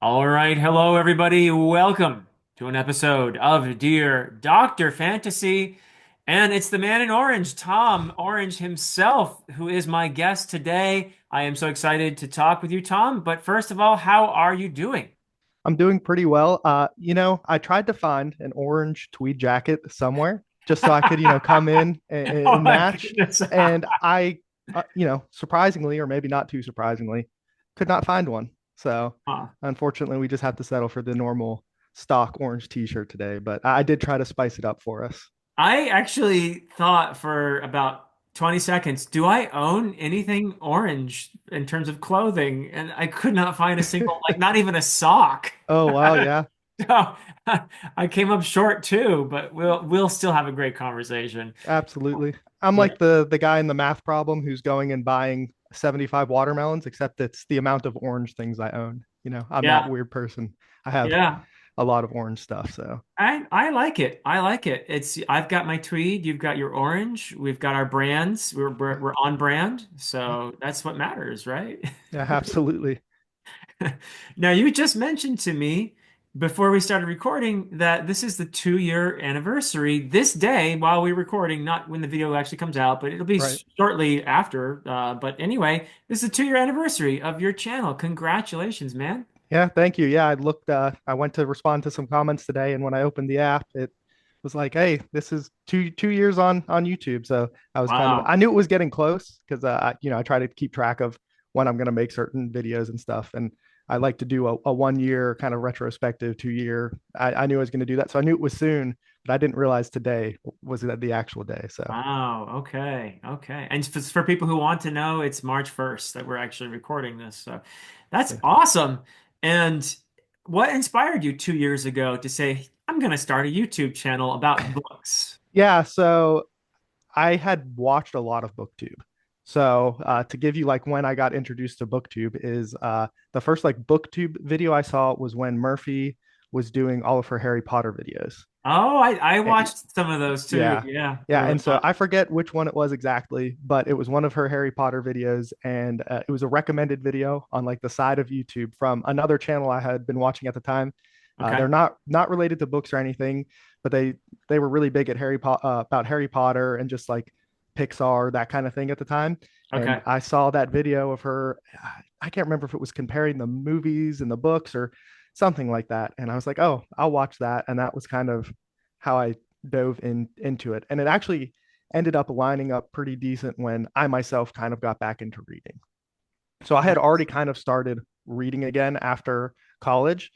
All right, hello everybody. Welcome to an episode of Dear Dr. Fantasy. And it's the man in orange, Tom Orange himself, who is my guest today. I am so excited to talk with you, Tom. But first of all, how are you doing? I'm doing pretty well. I tried to find an orange tweed jacket somewhere just so I could, come in Oh and my match. goodness. And surprisingly, or maybe not too surprisingly, could not find one. So Huh. unfortunately, we just have to settle for the normal stock orange t-shirt today. But I did try to spice it up for us. I actually thought for about 20 seconds, do I own anything orange in terms of clothing? And I could not find a single, like not even a sock. Oh, wow. Yeah, No, I came up short too, but we'll still have a great conversation. absolutely. I'm Yeah. like the guy in the math problem who's going and buying 75 watermelons, except it's the amount of orange things I own. I'm that Yeah. weird person. I have Yeah. a lot of orange stuff. So I like it. I like it. I've got my tweed, you've got your orange, we've got our brands. We're on brand, so that's what matters, right? yeah, absolutely. Now, you just mentioned to me before we started recording that this is the 2-year anniversary this day while we're recording, not when the video actually comes out, but it'll be Right. shortly after. But anyway, this is the 2-year anniversary of your channel. Congratulations, man. Yeah, thank you. Yeah, I went to respond to some comments today, and when I opened the app, it was like, hey, this is two years on YouTube. So I Wow. knew it was getting close because I try to keep track of when I'm gonna make certain videos and stuff. And I like to do a 1 year kind of retrospective, 2 year. I knew I was gonna do that. So I knew it was soon, but I didn't realize today was the actual day. So Wow. Okay. Okay. And for people who want to know, it's March 1st that we're actually recording this. So that's yeah. awesome. And what inspired you 2 years ago to say, I'm going to start a YouTube channel about books? Yeah, so I had watched a lot of BookTube. So to give you like when I got introduced to BookTube is the first like BookTube video I saw was when Murphy was doing all of her Harry Potter videos. Oh, I And, watched some of those too. yeah, Yeah. yeah, and so I forget which one it was exactly, but it was one of her Harry Potter videos, and it was a recommended video on like the side of YouTube from another channel I had been watching at the time. Okay. They're not related to books or anything, but they were really big at about Harry Potter and just like Pixar, that kind of thing at the time. And Okay. I saw that video of her. I can't remember if it was comparing the movies and the books or something like that. And I was like, oh, I'll watch that. And that was kind of how I dove into it. And it actually ended up lining up pretty decent when I myself kind of got back into reading. So I had already kind of started reading again after college.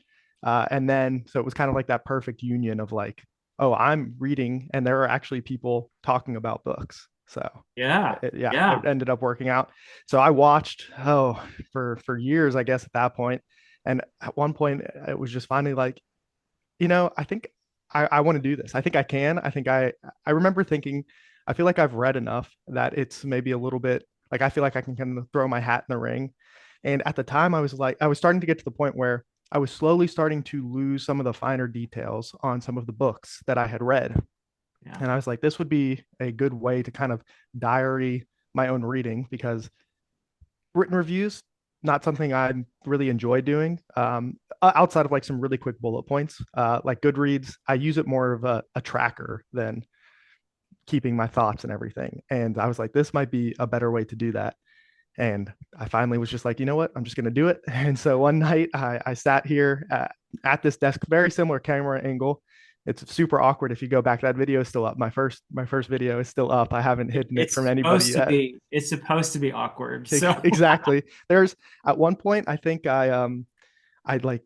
And then, so it was kind of like that perfect union of like, oh, I'm reading and there are actually people talking about books. So Yeah. yeah, it Yeah. ended up working out. So I watched, for years, I guess at that point. And at one point, it was just finally like, I think I want to do this. I think I can. I remember thinking, I feel like I've read enough that it's maybe a little bit like I feel like I can kind of throw my hat in the ring. And at the time, I was starting to get to the point where I was slowly starting to lose some of the finer details on some of the books that I had read. Yeah. And I was like, this would be a good way to kind of diary my own reading because written reviews, not something I really enjoy doing. Outside of like some really quick bullet points, like Goodreads, I use it more of a tracker than keeping my thoughts and everything. And I was like, this might be a better way to do that. And I finally was just like, you know what? I'm just going to do it. And so one night I sat here at this desk, very similar camera angle. It's super awkward if you go back. That video is still up. My first video is still up. I haven't hidden it It's from anybody supposed to yet. be, it's supposed to be awkward. So, Exactly. There's at one point I think I'd like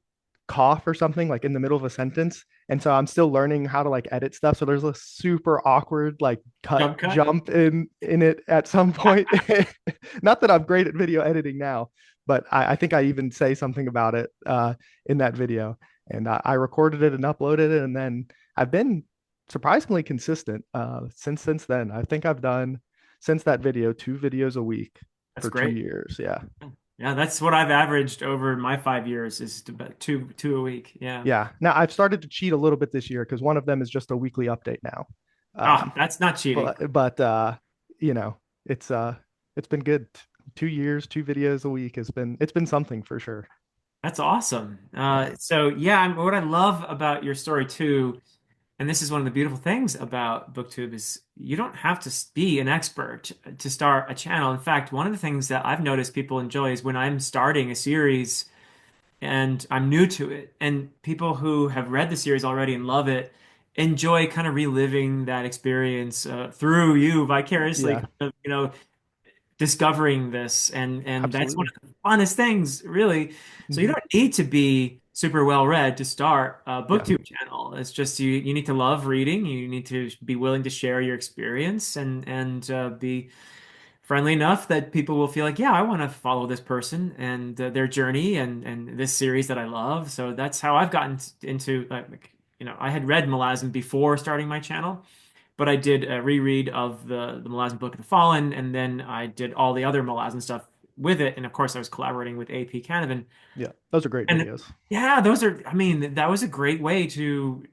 cough or something like in the middle of a sentence. And so I'm still learning how to like edit stuff. So there's a super awkward like cut jump cut. jump in it at some point. Not that I'm great at video editing now, but I think I even say something about it in that video. And I recorded it and uploaded it. And then I've been surprisingly consistent since then. I think I've done since that video 2 videos a week That's for two great. years. Yeah. Yeah, that's what I've averaged over my 5 years is about two a week. Yeah. Yeah. Now I've started to cheat a little bit this year because one of them is just a weekly update now. Ah, Um, that's not cheating. but you know, it's it's been good. 2 years, 2 videos a week it's been something for sure. That's awesome. Yeah, So yeah, what I love about your story too, and this is one of the beautiful things about BookTube is you don't have to be an expert to start a channel. In fact, one of the things that I've noticed people enjoy is when I'm starting a series and I'm new to it, and people who have read the series already and love it enjoy kind of reliving that experience through you vicariously, yeah, kind of, discovering this, and that's one absolutely. of the funnest things, really. So you Hmm. don't need to be super well read to start a Yeah, booktube channel. It's just you need to love reading. You need to be willing to share your experience and be friendly enough that people will feel like, yeah, I want to follow this person and their journey and this series that I love. So that's how I've gotten into I had read Malazan before starting my channel, but I did a reread of the Malazan Book of the Fallen, and then I did all the other Malazan stuff with it. And of course, I was collaborating with AP Canavan. yeah, those are great And videos. yeah, I mean, that was a great way to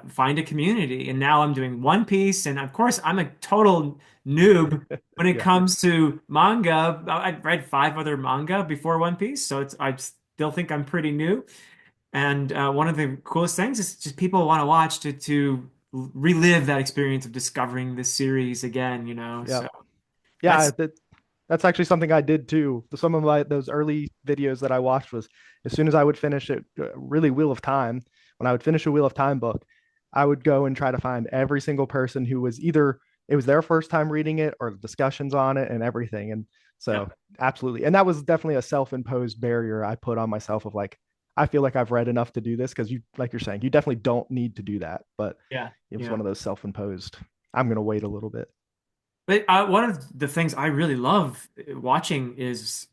find a community. And now I'm doing One Piece. And of course, I'm a total noob when it Yeah, comes to manga. I've read five other manga before One Piece, so I still think I'm pretty new. And one of the coolest things is just people want to watch to relive that experience of discovering this series again, yeah, So yeah. that's That's actually something I did too. Some of my those early videos that I watched was as soon as I would finish it, really Wheel of Time. When I would finish a Wheel of Time book, I would go and try to find every single person who was either it was their first time reading it or the discussions on it and everything. And yeah, so absolutely. And that was definitely a self-imposed barrier I put on myself of like, I feel like I've read enough to do this because you, like you're saying, you definitely don't need to do that. But yeah, it was yeah. one of those self-imposed, I'm going to wait a little bit. But one of the things I really love watching is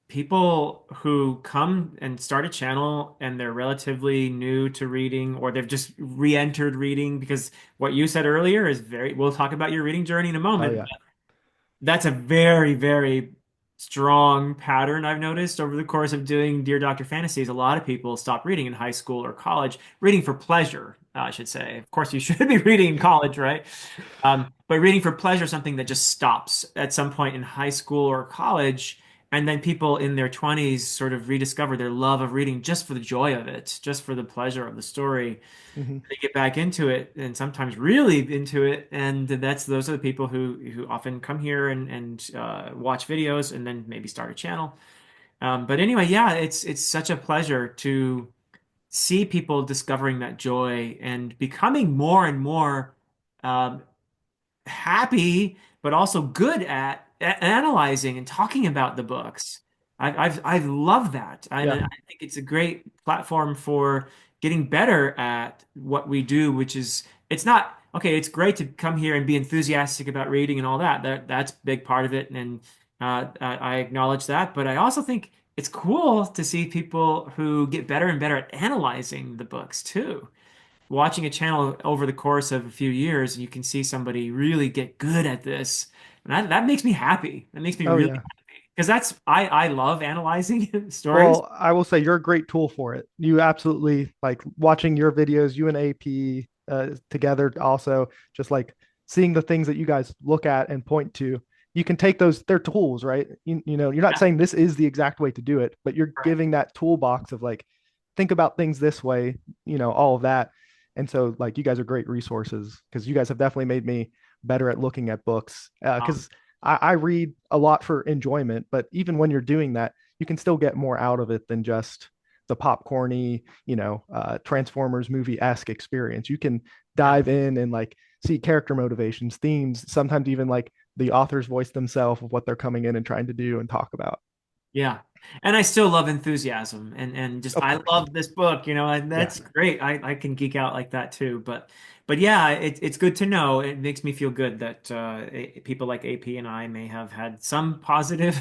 people who come and start a channel and they're relatively new to reading or they've just re-entered reading because what you said earlier is we'll talk about your reading journey in a Oh moment. yeah. That's a very, very strong pattern I've noticed over the course of doing Dear Dr. Fantasies. A lot of people stop reading in high school or college, reading for pleasure, I should say. Of course, you should be reading in college, right? But reading for pleasure is something that just stops at some point in high school or college. And then people in their 20s sort of rediscover their love of reading just for the joy of it, just for the pleasure of the story. Hmm. They get back into it and sometimes really into it. And those are the people who often come here and watch videos and then maybe start a channel. But anyway, yeah, it's such a pleasure to see people discovering that joy and becoming more and more um, happy, but also good at analyzing and talking about the books. I love that. Yeah. I think it's a great platform for getting better at what we do, which is it's not okay. It's great to come here and be enthusiastic about reading and all that. That's a big part of it, and I acknowledge that. But I also think it's cool to see people who get better and better at analyzing the books too. Watching a channel over the course of a few years, you can see somebody really get good at this. And that makes me happy. That makes me Oh really yeah. happy. Because I love analyzing stories. Well, I will say you're a great tool for it. You absolutely like watching your videos, you and AP together also, just like seeing the things that you guys look at and point to. You can take those, they're tools, right? You know, you're not Yeah, saying this is the exact way to do it, but you're correct. giving that toolbox of like, think about things this way, all of that. And so, like, you guys are great resources because you guys have definitely made me better at looking at books. Um, Because I read a lot for enjoyment, but even when you're doing that, you can still get more out of it than just the popcorny, Transformers movie-esque experience. You can yeah. dive in and like see character motivations, themes, sometimes even like the author's voice themselves of what they're coming in and trying to do and talk about. Yeah. And I still love enthusiasm and just Of I course. love this book, and Yeah. that's great. I can geek out like that too. But yeah, it's good to know. It makes me feel good that people like AP and I may have had some positive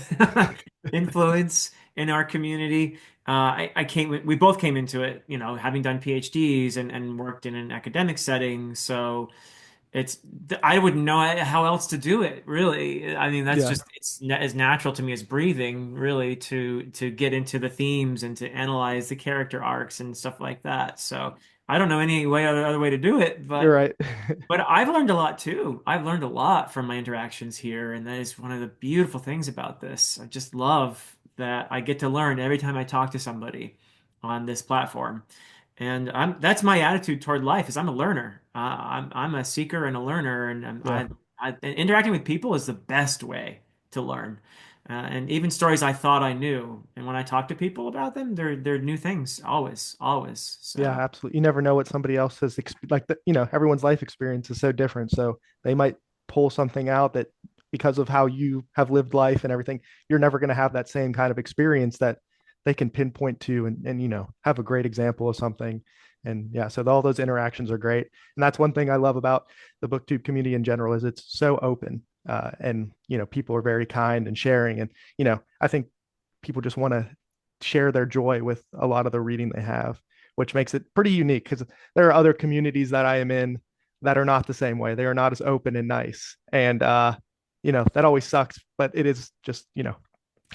influence in our community. We both came into it, having done PhDs and worked in an academic setting. So it's I wouldn't know how else to do it, really. I mean, that's Yeah. just it's as natural to me as breathing, really, to get into the themes and to analyze the character arcs and stuff like that. So I don't know any other way to do it, You're but right. but I've learned a lot too. I've learned a lot from my interactions here, and that is one of the beautiful things about this. I just love that I get to learn every time I talk to somebody on this platform. And that's my attitude toward life is I'm a learner. I'm a seeker and a learner, and Yeah. and interacting with people is the best way to learn. And even stories I thought I knew, and when I talk to people about them, they're new things always, always. Yeah, So absolutely. You never know what somebody else has like everyone's life experience is so different. So they might pull something out that because of how you have lived life and everything, you're never going to have that same kind of experience that they can pinpoint to and have a great example of something. And yeah, so all those interactions are great. And that's one thing I love about the booktube community in general is it's so open. And people are very kind and sharing. And I think people just want to share their joy with a lot of the reading they have, which makes it pretty unique because there are other communities that I am in that are not the same way. They are not as open and nice. And that always sucks, but it is just, a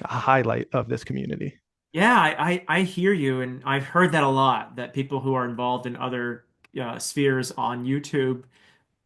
highlight of this community. yeah, I hear you, and I've heard that a lot, that people who are involved in other spheres on YouTube,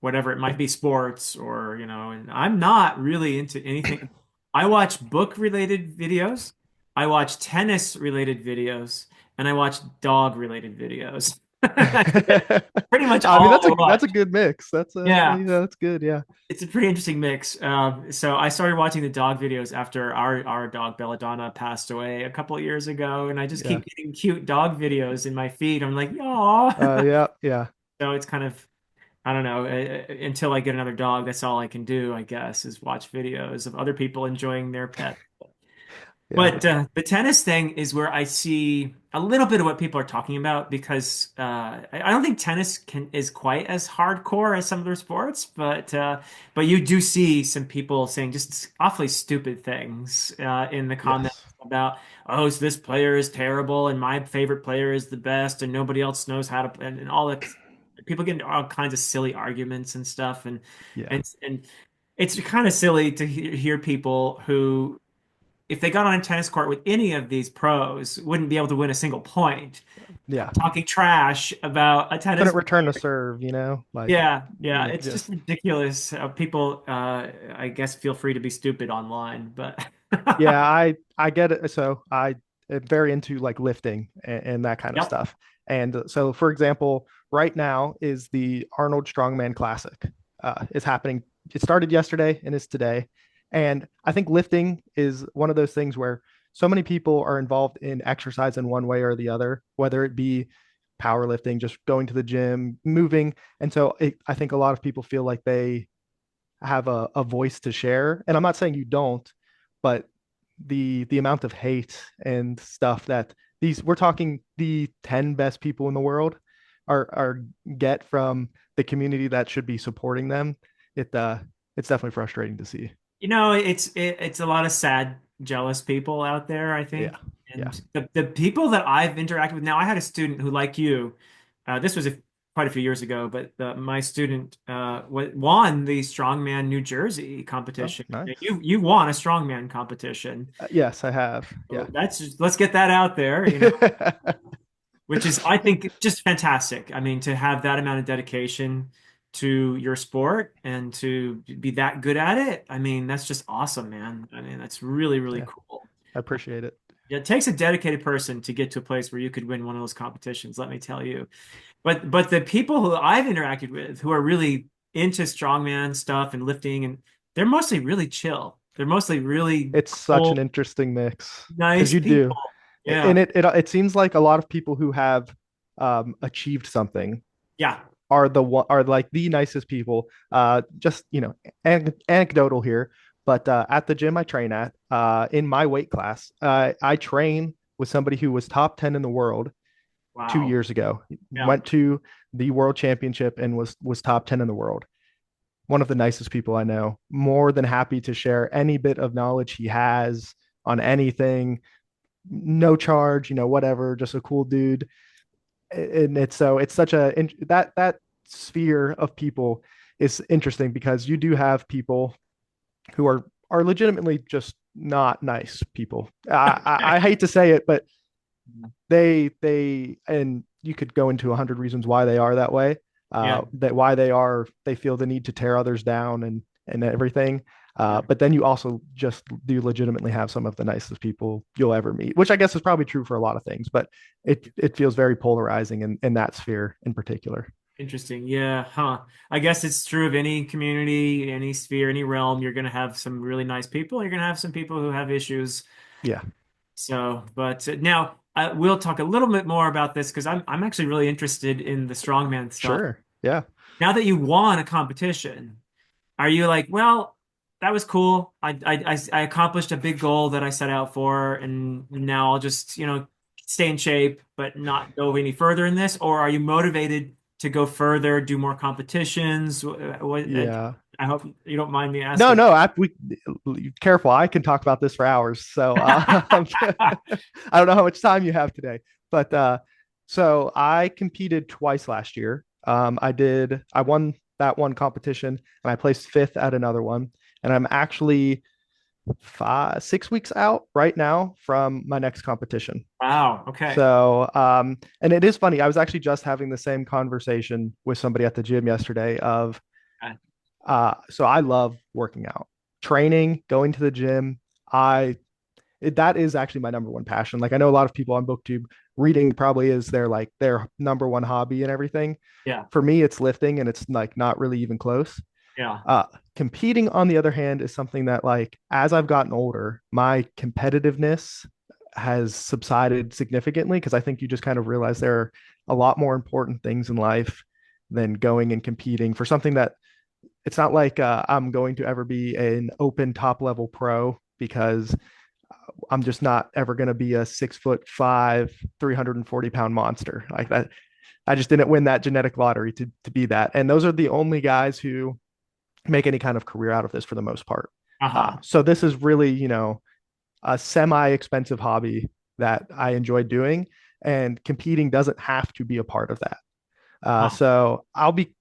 whatever it might be, sports or, and I'm not really into anything. I watch book related videos, I watch tennis related videos, and I watch dog related videos. That's pretty much I mean, all that's I a watch. good mix. Yeah. That's good. Yeah. It's a pretty interesting mix. So I started watching the dog videos after our dog Belladonna passed away a couple of years ago, and I just Yeah. keep getting cute dog videos in my feed. I'm like, oh. Yeah. Yeah. So it's kind of, I don't know, until I get another dog, that's all I can do, I guess, is watch videos of other people enjoying their pet. Yeah. But the tennis thing is where I see a little bit of what people are talking about because I don't think tennis is quite as hardcore as some other sports, but you do see some people saying just awfully stupid things in the comments Yes. about, oh, so this player is terrible and my favorite player is the best and nobody else knows how to, and all that. People get into all kinds of silly arguments and stuff, Yeah. and it's kind of silly to hear people who, if they got on a tennis court with any of these pros, wouldn't be able to win a single point. Yeah. Talking trash about a tennis Couldn't return a player. serve, like Yeah, yeah, it's just just ridiculous. People, I guess, feel free to be stupid online, but yeah, I get it. So I am very into like lifting and that kind of yep. stuff. And so, for example, right now is the Arnold Strongman Classic. Is happening. It started yesterday and is today. And I think lifting is one of those things where so many people are involved in exercise in one way or the other, whether it be powerlifting, just going to the gym, moving. And so I think a lot of people feel like they have a voice to share. And I'm not saying you don't, but the amount of hate and stuff that these we're talking the 10 best people in the world are get from the community that should be supporting them. It's definitely frustrating to see. It's a lot of sad, jealous people out there, I Yeah. think. Yeah. And the people that I've interacted with now, I had a student who, like you, this was quite a few years ago, but my student won the Strongman New Jersey Oh, competition. nice. You won a Strongman competition. Yes, I have. Yeah. So let's get that out there, which is, I think, just fantastic. I mean, to have that amount of dedication to your sport and to be that good at it, I mean, that's just awesome, man. I mean, that's really, really Yeah. cool. I appreciate it. Yeah, it takes a dedicated person to get to a place where you could win one of those competitions, let me tell you. But the people who I've interacted with who are really into strongman stuff and lifting, and they're mostly really chill. They're mostly really It's such an cool, interesting mix because nice you do. people. And Yeah. it seems like a lot of people who have achieved something Yeah. are like the nicest people. Just anecdotal here, but at the gym I train at, in my weight class, I train with somebody who was top 10 in the world two Wow. years ago. Yeah. Went to the world championship and was top 10 in the world. One of the nicest people I know. More than happy to share any bit of knowledge he has on anything. No charge, whatever. Just a cool dude. And it's such a that sphere of people is interesting because you do have people who are legitimately just not nice people. I hate to say it, but they and you could go into 100 reasons why they are that way. Yeah. That they feel the need to tear others down and everything. Yeah. But then you also just do legitimately have some of the nicest people you'll ever meet, which I guess is probably true for a lot of things, but it feels very polarizing in that sphere in particular. Interesting. Yeah. Huh. I guess it's true of any community, any sphere, any realm. You're going to have some really nice people. You're going to have some people who have issues. Yeah, So, but now we'll talk a little bit more about this because I'm actually really interested in the strongman stuff. sure. Yeah. Now that you won a competition, are you like, well, that was cool. I accomplished a big goal that I set out for, and now I'll just, stay in shape, but not go any further in this? Or are you motivated to go further, do more competitions? Yeah. I hope you don't mind me No, asking. no, we careful. I can talk about this for hours. So I don't know how much time you have today, but so I competed twice last year. I won that one competition and I placed fifth at another one. And I'm actually 6 weeks out right now from my next competition. Wow. Okay. So, and it is funny. I was actually just having the same conversation with somebody at the gym yesterday of so I love working out, training, going to the gym. That is actually my number one passion. Like I know a lot of people on BookTube, reading probably is their number one hobby and everything. Yeah. For me, it's lifting, and it's like not really even close. Yeah. Competing, on the other hand, is something that like as I've gotten older, my competitiveness has subsided significantly because I think you just kind of realize there are a lot more important things in life than going and competing for something that it's not like I'm going to ever be an open top level pro because I'm just not ever going to be a 6'5", 340 pound monster like that. I just didn't win that genetic lottery to be that. And those are the only guys who make any kind of career out of this for the most part. Uh-huh. So this is really, a semi expensive hobby that I enjoy doing. And competing doesn't have to be a part of that. Huh. So I'll be,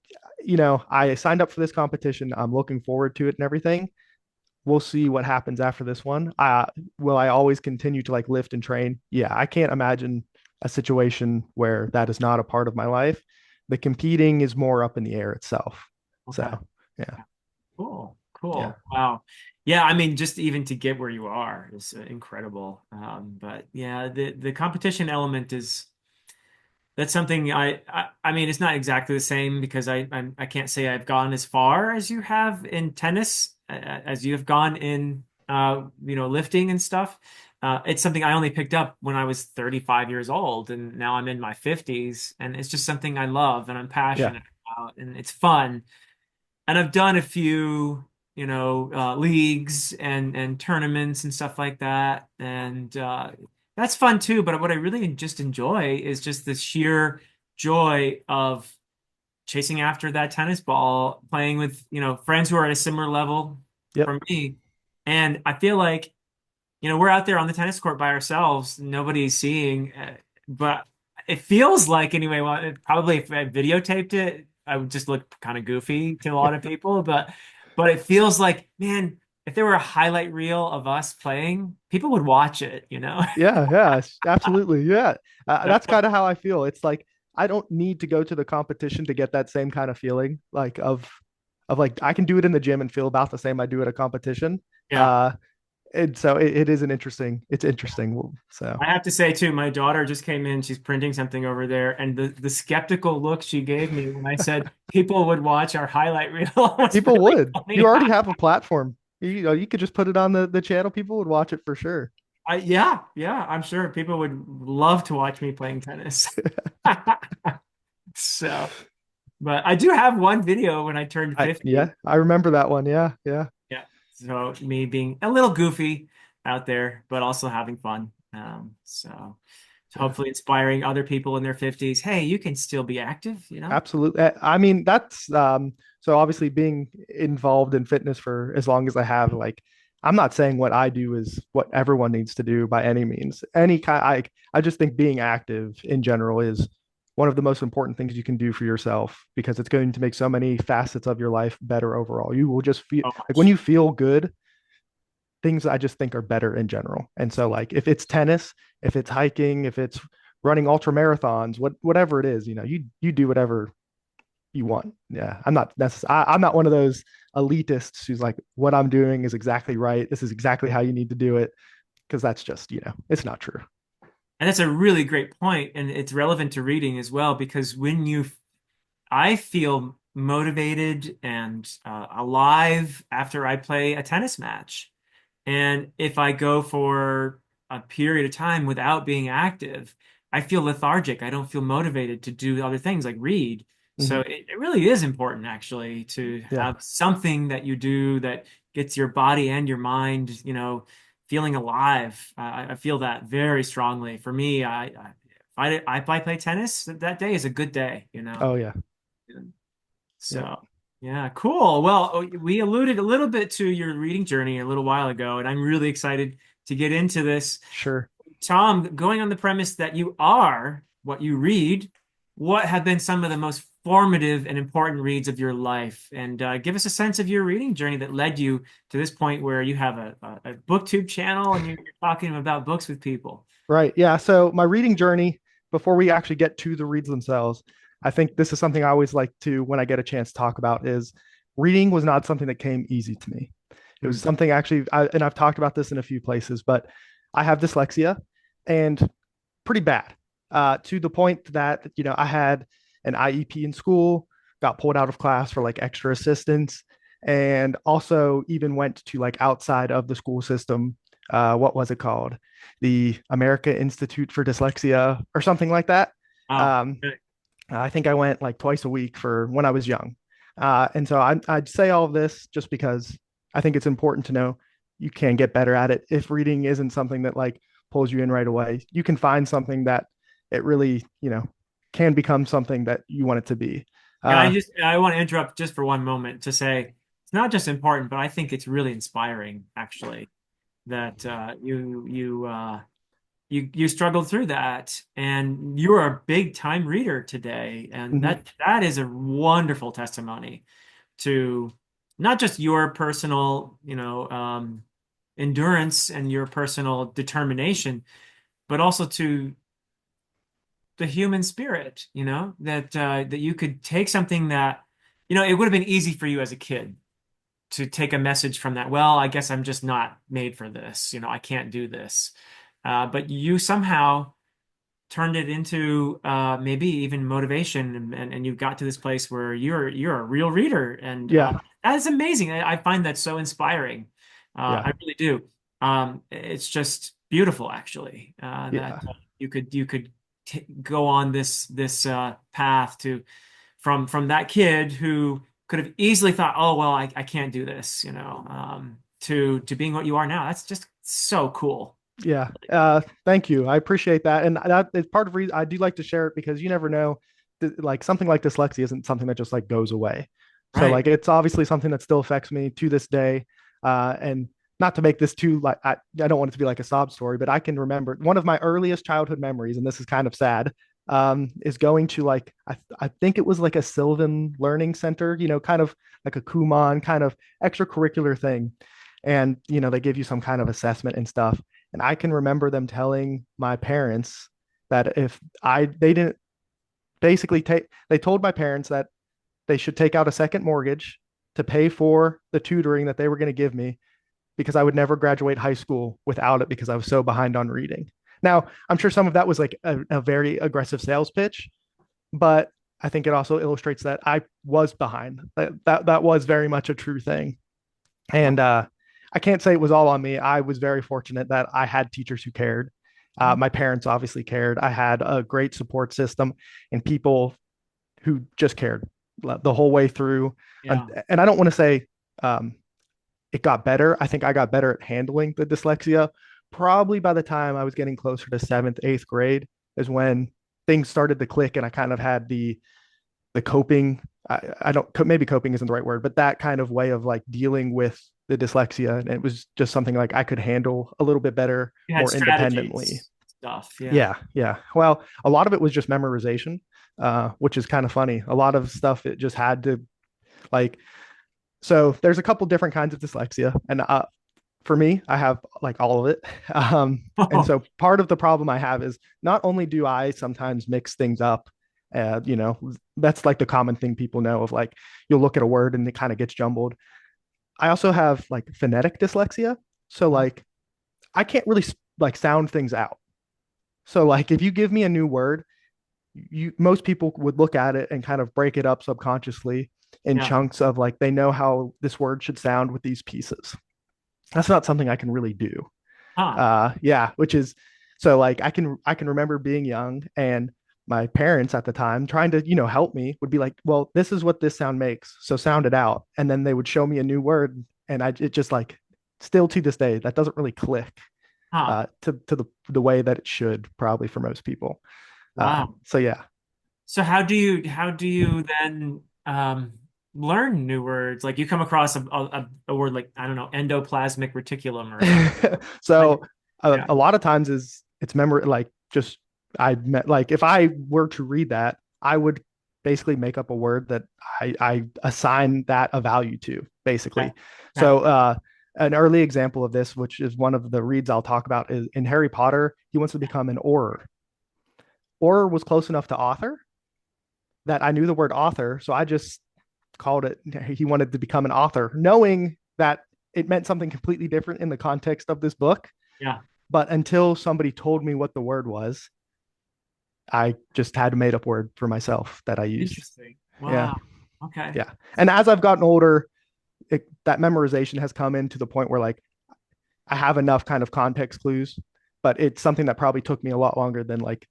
I signed up for this competition. I'm looking forward to it and everything. We'll see what happens after this one. Will I always continue to like lift and train? Yeah, I can't imagine a situation where that is not a part of my life. The competing is more up in the air itself. Okay. So yeah, Cool. yeah, Cool. Wow. Yeah, I mean, just even to get where you are is incredible. But yeah, the competition element is that's something I mean, it's not exactly the same because I can't say I've gone as far as you have in tennis, as you have gone in lifting and stuff. It's something I only picked up when I was 35 years old, and now I'm in my 50s, and it's just something I love and I'm yeah, passionate about, and it's fun. And I've done a few, leagues and tournaments and stuff like that, and that's fun too. But what I really just enjoy is just the sheer joy of chasing after that tennis ball, playing with, friends who are at a similar level yep, from me. And I feel like, we're out there on the tennis court by ourselves, nobody's seeing, but it feels like anyway, well, probably if I videotaped it, I would just look kind of goofy to a lot of people, but it feels like, man, if there were a highlight reel of us playing, people would watch it. yeah, yeah, absolutely, yeah. That's kind of how I feel. It's like I don't need to go to the competition to get that same kind of feeling, like of like I can do it in the gym and feel about the same I do at a competition. Yeah. Uh, and so it is it's interesting. So I have to say too, my daughter just came in, she's printing something over there, and the skeptical look she gave me when I said people would watch our highlight reel was people really would. You funny. already have a platform. You could just put it on the channel. People would watch it for sure. Yeah, yeah, I'm sure people would love to watch me playing tennis. So, but I do have one video when I turned 50. Yeah, I remember that one. Yeah, yeah, Yeah. So me being a little goofy out there, but also having fun. So yeah. hopefully inspiring other people in their 50s. Hey, you can still be active. Absolutely. I mean, that's so obviously being involved in fitness for as long as I have, like, I'm not saying what I do is what everyone needs to do by any means. I just think being active in general is one of the most important things you can do for yourself because it's going to make so many facets of your life better overall. You will just feel So like when much. you feel good, things I just think are better in general. And so like if it's tennis, if it's hiking, if it's running ultra marathons, whatever it is, you do whatever you want. Yeah, I'm not necessarily. I'm not one of those elitists who's like, what I'm doing is exactly right. This is exactly how you need to do it, because that's just it's not true. And that's a really great point, and it's relevant to reading as well because I feel motivated and alive after I play a tennis match. And if I go for a period of time without being active, I feel lethargic. I don't feel motivated to do other things like read. So Hmm. it really is important actually to Yeah. have something that you do that gets your body and your mind, feeling alive. I feel that very strongly. For me, if I play tennis, that day is a good day. Oh yeah. Yep. So, yeah, cool. Well, we alluded a little bit to your reading journey a little while ago, and I'm really excited to get into this. Sure. Tom, going on the premise that you are what you read, what have been some of the most formative and important reads of your life? And give us a sense of your reading journey that led you to this point where you have a booktube channel and you're talking about books with people. Right. Yeah. So my reading journey, before we actually get to the reads themselves, I think this is something I always like to, when I get a chance to talk about, is reading was not something that came easy to me. It was Hmm. something actually, and I've talked about this in a few places, but I have dyslexia, and pretty bad, to the point that, I had an IEP in school, got pulled out of class for like extra assistance, and also even went to like outside of the school system. What was it called? The America Institute for Dyslexia or something like that. Oh, Um, okay. I think I went like twice a week for when I was young. And so I'd say all of this just because I think it's important to know you can get better at it. If reading isn't something that like pulls you in right away, you can find something that it really, can become something that you want it to be. And Uh, I want to interrupt just for one moment to say it's not just important, but I think it's really inspiring actually that you struggled through that and you're a big time reader today, and mhm. that is a wonderful testimony to not just your personal, endurance and your personal determination, but also to the human spirit, that you could take something that, it would have been easy for you as a kid to take a message from that. Well, I guess I'm just not made for this. I can't do this. But you somehow turned it into maybe even motivation, and you got to this place where you're a real reader, and Yeah, that is amazing. I find that so inspiring. yeah, I really do. It's just beautiful, actually, that yeah, you could go on this path to from that kid who could have easily thought, oh well, I can't do this, to being what you are now. That's just so cool. yeah. Thank you. I appreciate that, and that is part of reason I do like to share it, because you never know. Like something like dyslexia isn't something that just like goes away. So Right. like it's obviously something that still affects me to this day. And not to make this too like I don't want it to be like a sob story, but I can remember one of my earliest childhood memories, and this is kind of sad. Is going to like I think it was like a Sylvan Learning Center, kind of like a Kumon kind of extracurricular thing, and they give you some kind of assessment and stuff. And I can remember them telling my parents that if they didn't basically take, they told my parents that they should take out a second mortgage to pay for the tutoring that they were going to give me, because I would never graduate high school without it because I was so behind on reading. Now, I'm sure some of that was like a very aggressive sales pitch, but I think it also illustrates that I was behind. That was very much a true thing. And I can't say it was all on me. I was very fortunate that I had teachers who cared. My parents obviously cared. I had a great support system and people who just cared the whole way through. Yeah. And I don't want to say um, it got better. I think I got better at handling the dyslexia. Probably by the time I was getting closer to seventh, eighth grade is when things started to click, and I kind of had the coping. I don't, maybe coping isn't the right word, but that kind of way of like dealing with the dyslexia. And it was just something like I could handle a little bit better, You had more independently. strategies, stuff. Yeah. Yeah, yeah. Well, a lot of it was just memorization, which is kind of funny. A lot of stuff it just had to like. So there's a couple different kinds of dyslexia, and for me, I have like all of it. And so part of the problem I have is not only do I sometimes mix things up You know, that's like the common thing people know of, like you'll look at a word and it kind of gets jumbled. I also have like phonetic dyslexia. So Huh. like I can't really like sound things out. So like if you give me a new word, you most people would look at it and kind of break it up subconsciously in Yeah. chunks of like they know how this word should sound with these pieces. That's not something I can really do. Huh. Yeah, which is so like I can remember being young and my parents at the time trying to, help me would be like, well, this is what this sound makes, so sound it out. And then they would show me a new word and it just like still to this day that doesn't really click Huh. to the way that it should probably for most people. Wow. So yeah. So how do you then learn new words? Like you come across a word like, I don't know, endoplasmic reticulum or something. Like, So yeah. a lot of times is it's memory, like just I met like if I were to read that, I would basically make up a word that I assign that a value to, Okay. basically. Okay. So an early example of this, which is one of the reads I'll talk about, is in Harry Potter, he wants to become an Auror. Auror was close enough to author that I knew the word author, so I just called it, he wanted to become an author, knowing that it meant something completely different in the context of this book. Yeah. But until somebody told me what the word was, I just had a made up word for myself that I used. Interesting. Yeah. Wow. Okay. Yeah. And as I've gotten older, that memorization has come in to the point where like I have enough kind of context clues, but it's something that probably took me a lot longer than like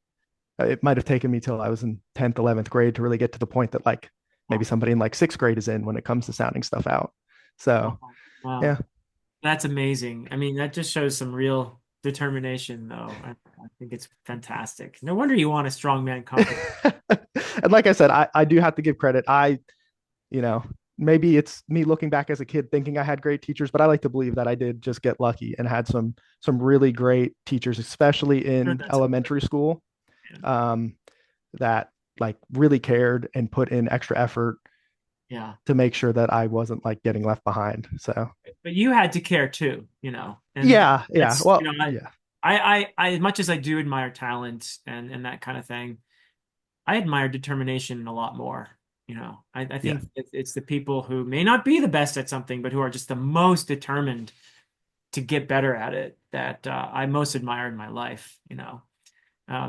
it might have taken me till I was in 10th, 11th grade to really get to the point that like maybe Wow. somebody in like sixth grade is in when it comes to sounding stuff out. Wow. So, Wow. yeah. That's amazing. I mean, that just shows some real determination, though. I think it's fantastic. No wonder you want a strongman competition. And like I said, I do have to give credit. You know, maybe it's me looking back as a kid thinking I had great teachers, but I like to believe that I did just get lucky and had some really great teachers, especially Sure, in that's elementary important. school, Yeah. um, that like really cared and put in extra effort Yeah. to make sure that I wasn't like getting left behind. So But you had to care too, and yeah, yeah. that's, Well, yeah, as much as I do admire talent and that kind of thing, I admire determination a lot more. I yeah, think it's the people who may not be the best at something, but who are just the most determined to get better at it that I most admire in my life.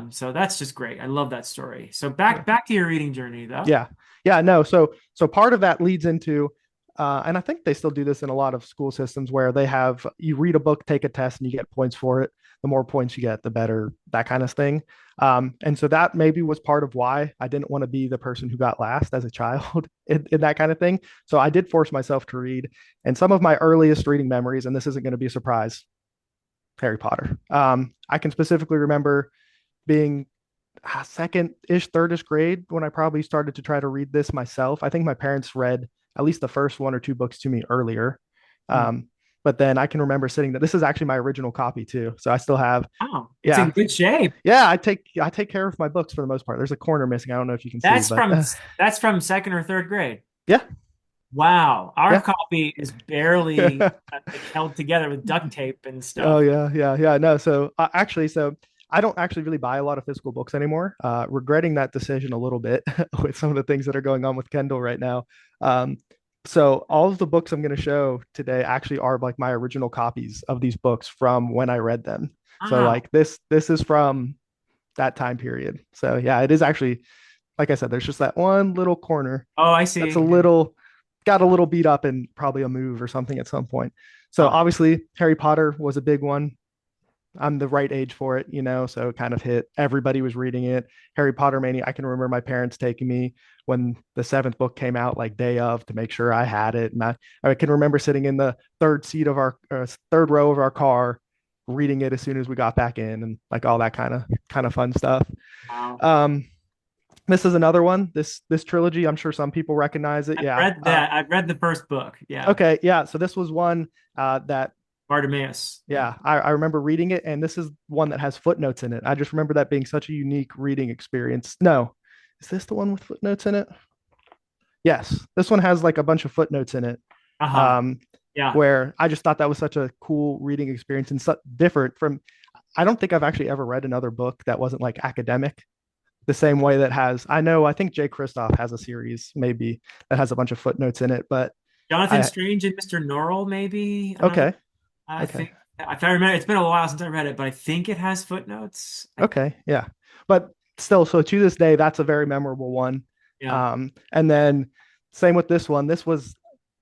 So that's just great. I love that story. So yeah. back to your reading journey though. Yeah. Yeah, no. So part of that leads into and I think they still do this in a lot of school systems where they have you read a book, take a test, and you get points for it. The more points you get, the better, that kind of thing. And so that maybe was part of why I didn't want to be the person who got last as a child in that kind of thing. So I did force myself to read. And some of my earliest reading memories, and this isn't going to be a surprise, Harry Potter. I can specifically remember being second-ish, third-ish grade when I probably started to try to read this myself. I think my parents read at least the first one or two books to me earlier. Hmm. Um, but then I can remember sitting that this is actually my original copy too. So I still have, Oh, it's in yeah, good shape. yeah, I take care of my books for the most part. There's a corner missing. I don't know if you can see, That's but from that's from second or third grade. yeah, Wow, our yeah. copy is barely like held together with duct tape and Oh stuff. yeah, yeah, yeah. No, so actually, so I don't actually really buy a lot of physical books anymore. Regretting that decision a little bit with some of the things that are going on with Kindle right now. Um, so all of the books I'm going to show today actually are like my original copies of these books from when I read them. So Wow. like this is from that time period. So yeah, it is actually, like I said, there's just that one little corner Oh, I that's a see. little got a little beat up and probably a move or something at some point. So Oh, obviously Harry Potter was a big one. I'm the right age for it, so it kind of hit. Everybody was reading it. Harry Potter Mania. I can remember my parents taking me when the seventh book came out, like day of, to make sure I had it. And I can remember sitting in the third row of our car, reading it as soon as we got back in, and like all that kind of fun stuff. wow. Um, this is another one. This trilogy. I'm sure some people recognize it. I've Yeah. read that. I've read the first book. Yeah. Okay. Yeah. So this was one that Bartimaeus. Yeah. yeah, I remember reading it, and this is one that has footnotes in it. I just remember that being such a unique reading experience. No, is this the one with footnotes in it? Yes, this one has like a bunch of footnotes in it, Uh-huh. um, Yeah. where I just thought that was such a cool reading experience and so different from. I don't think I've actually ever read another book that wasn't like academic the same way that has I know I think Jay Kristoff has a series maybe that has a bunch of footnotes in it, but Jonathan I Strange and Mr. Norrell, maybe another. okay, I okay, think if I remember, it's been a while since I read it, but I think it has footnotes. okay, yeah. But still, so to this day, that's a very memorable one. Yeah, And then same with this one. This was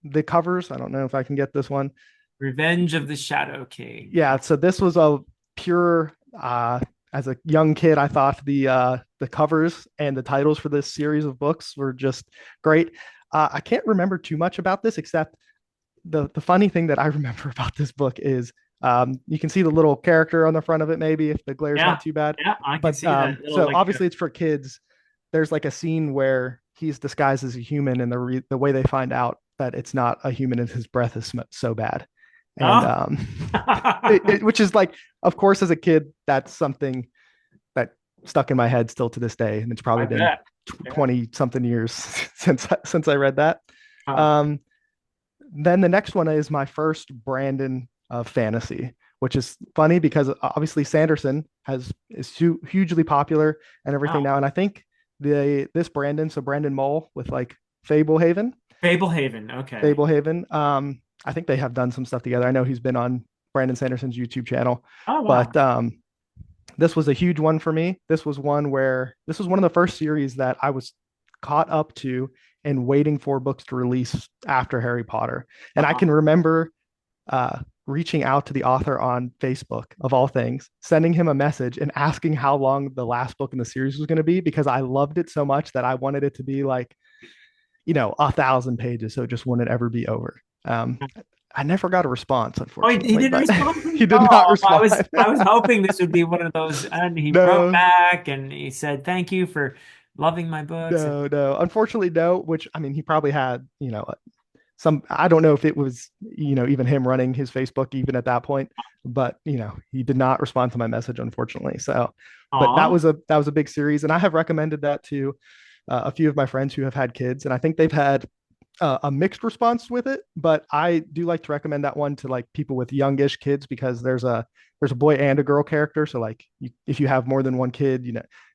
the covers. I don't know if I can get this one. Revenge of the Shadow King. Yeah, so this was a pure as a young kid, I thought the covers and the titles for this series of books were just great. I can't remember too much about this except the funny thing that I remember about this book is you can see the little character on the front of it, maybe if the glare's Yeah, not too bad. yeah, I can But see that little so like obviously it's for kids. There's like a scene where he's disguised as a human, and the way they find out that it's not a human and his breath is so bad, and oh, which is like, of course, as a kid, that's something that stuck in my head still to this day, and it's I probably been bet. Yeah. 20 something years since I read that. Huh. Um, then the next one is my first Brandon of fantasy, which is funny because obviously Sanderson is hugely popular and everything Wow. now, and I think this Brandon, so Brandon Mole with like Fablehaven, Fablehaven. Okay. Fablehaven. I think they have done some stuff together. I know he's been on Brandon Sanderson's YouTube channel, Oh, wow. but this was a huge one for me. This was one of the first series that I was caught up to and waiting for books to release after Harry Potter. And I Uh-huh. can remember reaching out to the author on Facebook, of all things, sending him a message and asking how long the last book in the series was going to be because I loved it so much that I wanted it to be like, 1,000 pages, so it just wouldn't ever be over. Um, I never got a response, Oh, he unfortunately, didn't but respond. he did not Oh, I respond. was I was hoping this would be one of those. And he wrote No, back and he said, "Thank you for loving my books." And no. Unfortunately, no. Which I mean, he probably had, some. I don't know if it was, even him running his Facebook even at that point, but he did not respond to my message, unfortunately. So, but aw, that was a big series, and I have recommended that to a few of my friends who have had kids, and I think they've had a mixed response with it. But I do like to recommend that one to like people with youngish kids because there's a boy and a girl character. So like if you have more than one kid,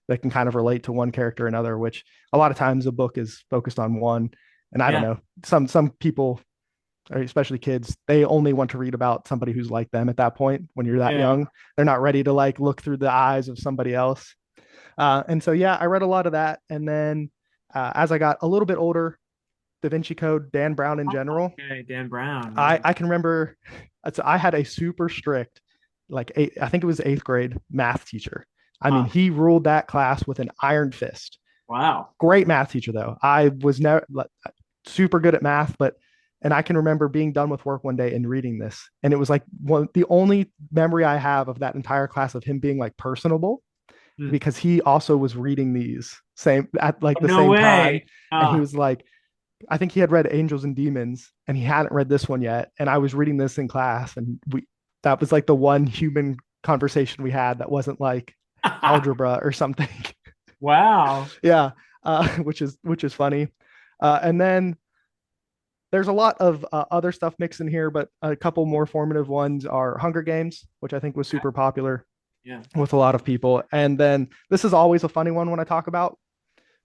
they can kind of relate to one character or another. Which a lot of times a book is focused on one, and I don't yeah, know, some people, especially kids, they only want to read about somebody who's like them at that point. When you're that yeah. young, they're not ready to like look through the eyes of somebody else. And so yeah, I read a lot of that, and then as I got a little bit older, Da Vinci Code, Dan Brown in general. Okay, Dan Brown. I Yeah. I can remember, so I had a super strict, like I think it was eighth grade math teacher. I mean, Huh. he ruled that class with an iron fist. Wow. Great math teacher though. I was never super good at math, but and I can remember being done with work one day and reading this, and it was like the only memory I have of that entire class of him being like personable Hmm. because he also was reading these same at like Oh, the no same time, way. and he was like, I think he had read Angels and Demons and he hadn't read this one yet. And I was reading this in class, and that was like the one human conversation we had that wasn't like algebra or something. Wow. Yeah. Which is funny. And then there's a lot of other stuff mixed in here, but a couple more formative ones are Hunger Games, which I think was super popular Yeah. with a lot of people. And then this is always a funny one when I talk about,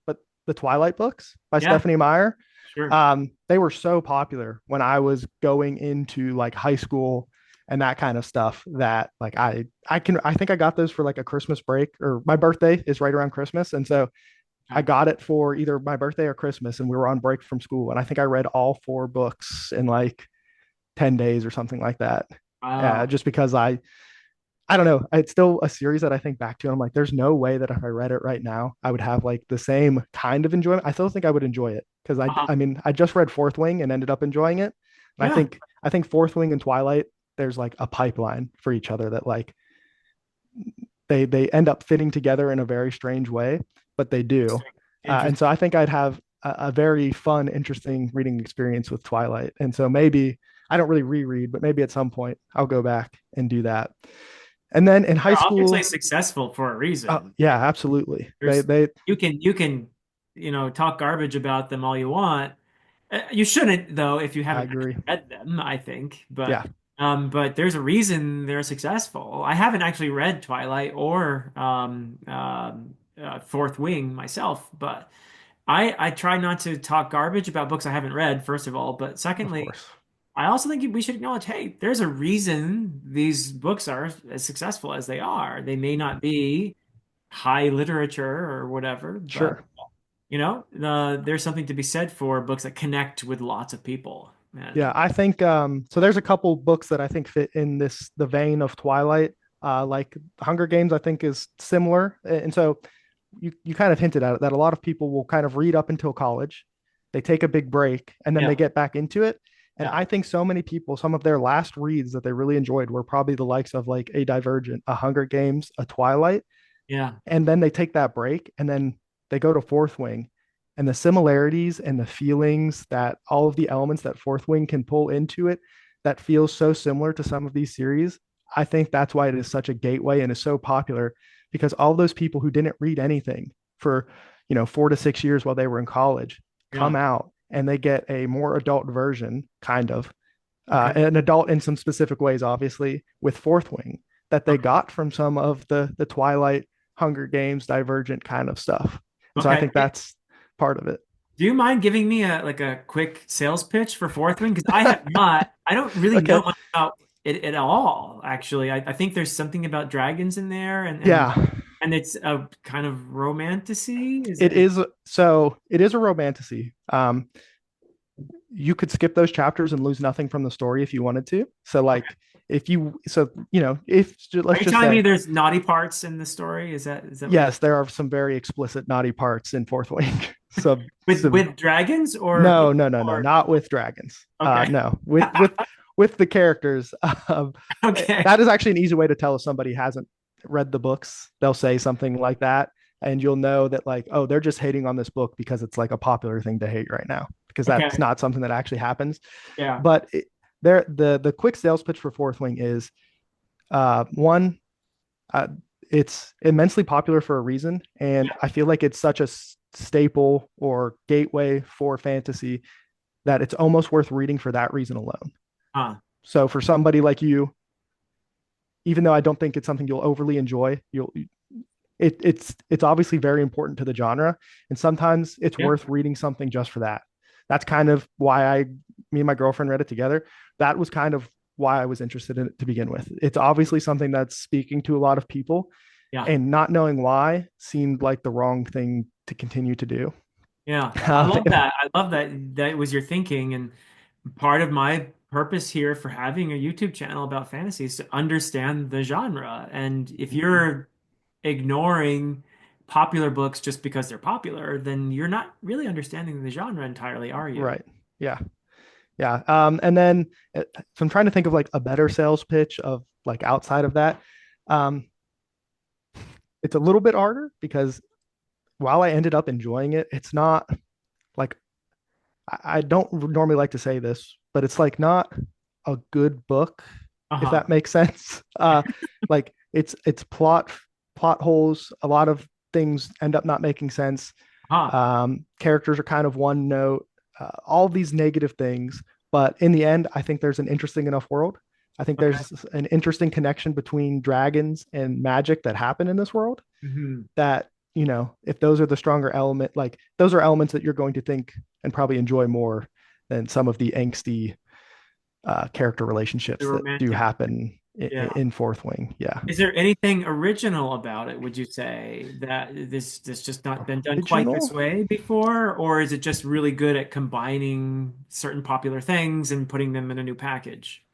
but the Twilight books by Yeah. Stephanie Meyer. Sure. They were so popular when I was going into like high school and that kind of stuff that like I think I got those for like a Christmas break, or my birthday is right around Christmas. And so I Okay. got it for either my birthday or Christmas, and we were on break from school. And I think I read all four books in like 10 days or something like that. Wow. Just because I don't know. It's still a series that I think back to. And I'm like, there's no way that if I read it right now, I would have like the same kind of enjoyment. I still think I would enjoy it because Uh-huh. I mean, I just read Fourth Wing and ended up enjoying it. And Yeah. I think Fourth Wing and Twilight, there's like a pipeline for each other that like they end up fitting together in a very strange way, but they do. Interesting. And Interesting. so I think I'd have a very fun, interesting reading experience with Twilight. And so maybe I don't really reread, but maybe at some point I'll go back and do that. And then in high They're obviously school, successful for a reason. yeah, absolutely. There's They you can talk garbage about them all you want. You shouldn't though if you I haven't agree. actually read them, I think. Yeah, But there's a reason they're successful. I haven't actually read Twilight or Fourth Wing myself, but I try not to talk garbage about books I haven't read, first of all, but Of secondly, course. I also think we should acknowledge, hey, there's a reason these books are as successful as they are. They may not be high literature or whatever, but Sure. there's something to be said for books that connect with lots of people. Yeah, And I think so there's a couple books that I think fit in this the vein of Twilight. Like Hunger Games, I think is similar. And so you kind of hinted at it that a lot of people will kind of read up until college. They take a big break and then they yeah, get back into it. And yeah, I think so many people, some of their last reads that they really enjoyed were probably the likes of like a Divergent, a Hunger Games, a Twilight, yeah, and then they take that break and then they go to Fourth Wing, and the similarities and the feelings that all of the elements that Fourth Wing can pull into it that feels so similar to some of these series. I think that's why it is such a gateway and is so popular, because all those people who didn't read anything for 4 to 6 years while they were in college yeah. come out and they get a more adult version, kind of Okay, an adult in some specific ways, obviously, with Fourth Wing that they okay, got from some of the Twilight, Hunger Games, Divergent kind of stuff. And so I okay. think that's part of it. Do you mind giving me a quick sales pitch for Fourth Wing? Because I don't really know Okay. much about it at all, actually. I think there's something about dragons in there Yeah, and it's a kind of romantasy. Is it it? is. So it is a romantasy. You could skip those chapters and lose nothing from the story if you wanted to. So Okay. like if you so if Are let's you just telling me say there's naughty parts in the story? Is that what you're yes, there are some very explicit naughty parts in Fourth Wing. So some with dragons no, no, no, no, or not with dragons. okay. No, with the characters. Okay. That is actually an easy way to tell if somebody hasn't read the books. They'll say something like that, and you'll know that like, oh, they're just hating on this book because it's like a popular thing to hate right now, because that's Okay. not something that actually happens. Yeah. But the quick sales pitch for Fourth Wing is one, uh, it's immensely popular for a reason, and Yeah. I feel like it's such a staple or gateway for fantasy that it's almost worth reading for that reason alone. Huh. So for somebody like you, even though I don't think it's something you'll overly enjoy, it's obviously very important to the genre, and sometimes it's Yeah. worth reading something just for that. That's kind of why me and my girlfriend read it together. That was kind of why I was interested in it to begin with. It's obviously something that's speaking to a lot of people, Yeah. and not knowing why seemed like the wrong thing to continue to do. Yeah. I love that. I love that that was your thinking. And part of my purpose here for having a YouTube channel about fantasy is to understand the genre. And if you're ignoring popular books just because they're popular, then you're not really understanding the genre entirely, are you? Right. Yeah. Yeah. And then so I'm trying to think of like a better sales pitch of like outside of that. Um, it's a little bit harder because while I ended up enjoying it, it's not like I don't normally like to say this, but it's like not a good book, if Uh-huh. that makes sense. Like it's plot holes. A lot of things end up not making sense. Huh. Characters are kind of one note. All these negative things, but in the end, I think there's an interesting enough world. I think Okay. there's an interesting connection between dragons and magic that happen in this world Hmm. that if those are the stronger element, like those are elements that you're going to think and probably enjoy more than some of the angsty character The relationships that do romantic. happen Yeah. in Fourth Wing. Yeah. Is there anything original about it, would you say, that this just not been done quite this Original. way before? Or is it just really good at combining certain popular things and putting them in a new package?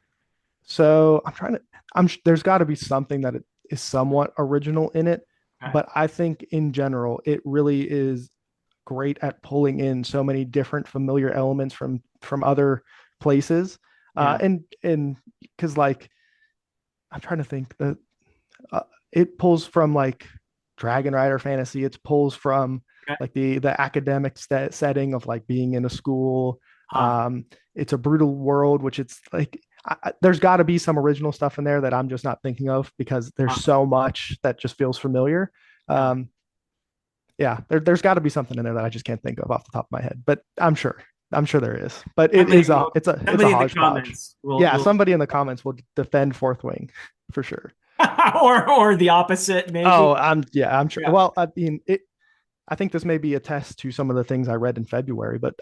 So I'm trying to. There's got to be something that is somewhat original in it, Okay. but I think in general it really is great at pulling in so many different familiar elements from other places, Yeah. and because like I'm trying to think that uh, it pulls from like Dragon Rider fantasy. It pulls from Okay. like the academic setting of like being in a school. Huh. It's a brutal world, which it's like there's got to be some original stuff in there that I'm just not thinking of because there's Huh. so much that just feels familiar. Yeah. Um, yeah, there's got to be something in there that I just can't think of off the top of my head, but I'm sure there is. But it Somebody is a will, it's a somebody in the hodgepodge. comments will Yeah, will somebody in the comments will defend Fourth Wing for sure. or the opposite, maybe. Oh, I'm sure. Yeah. Well, I mean, I think this may be a test to some of the things I read in February, but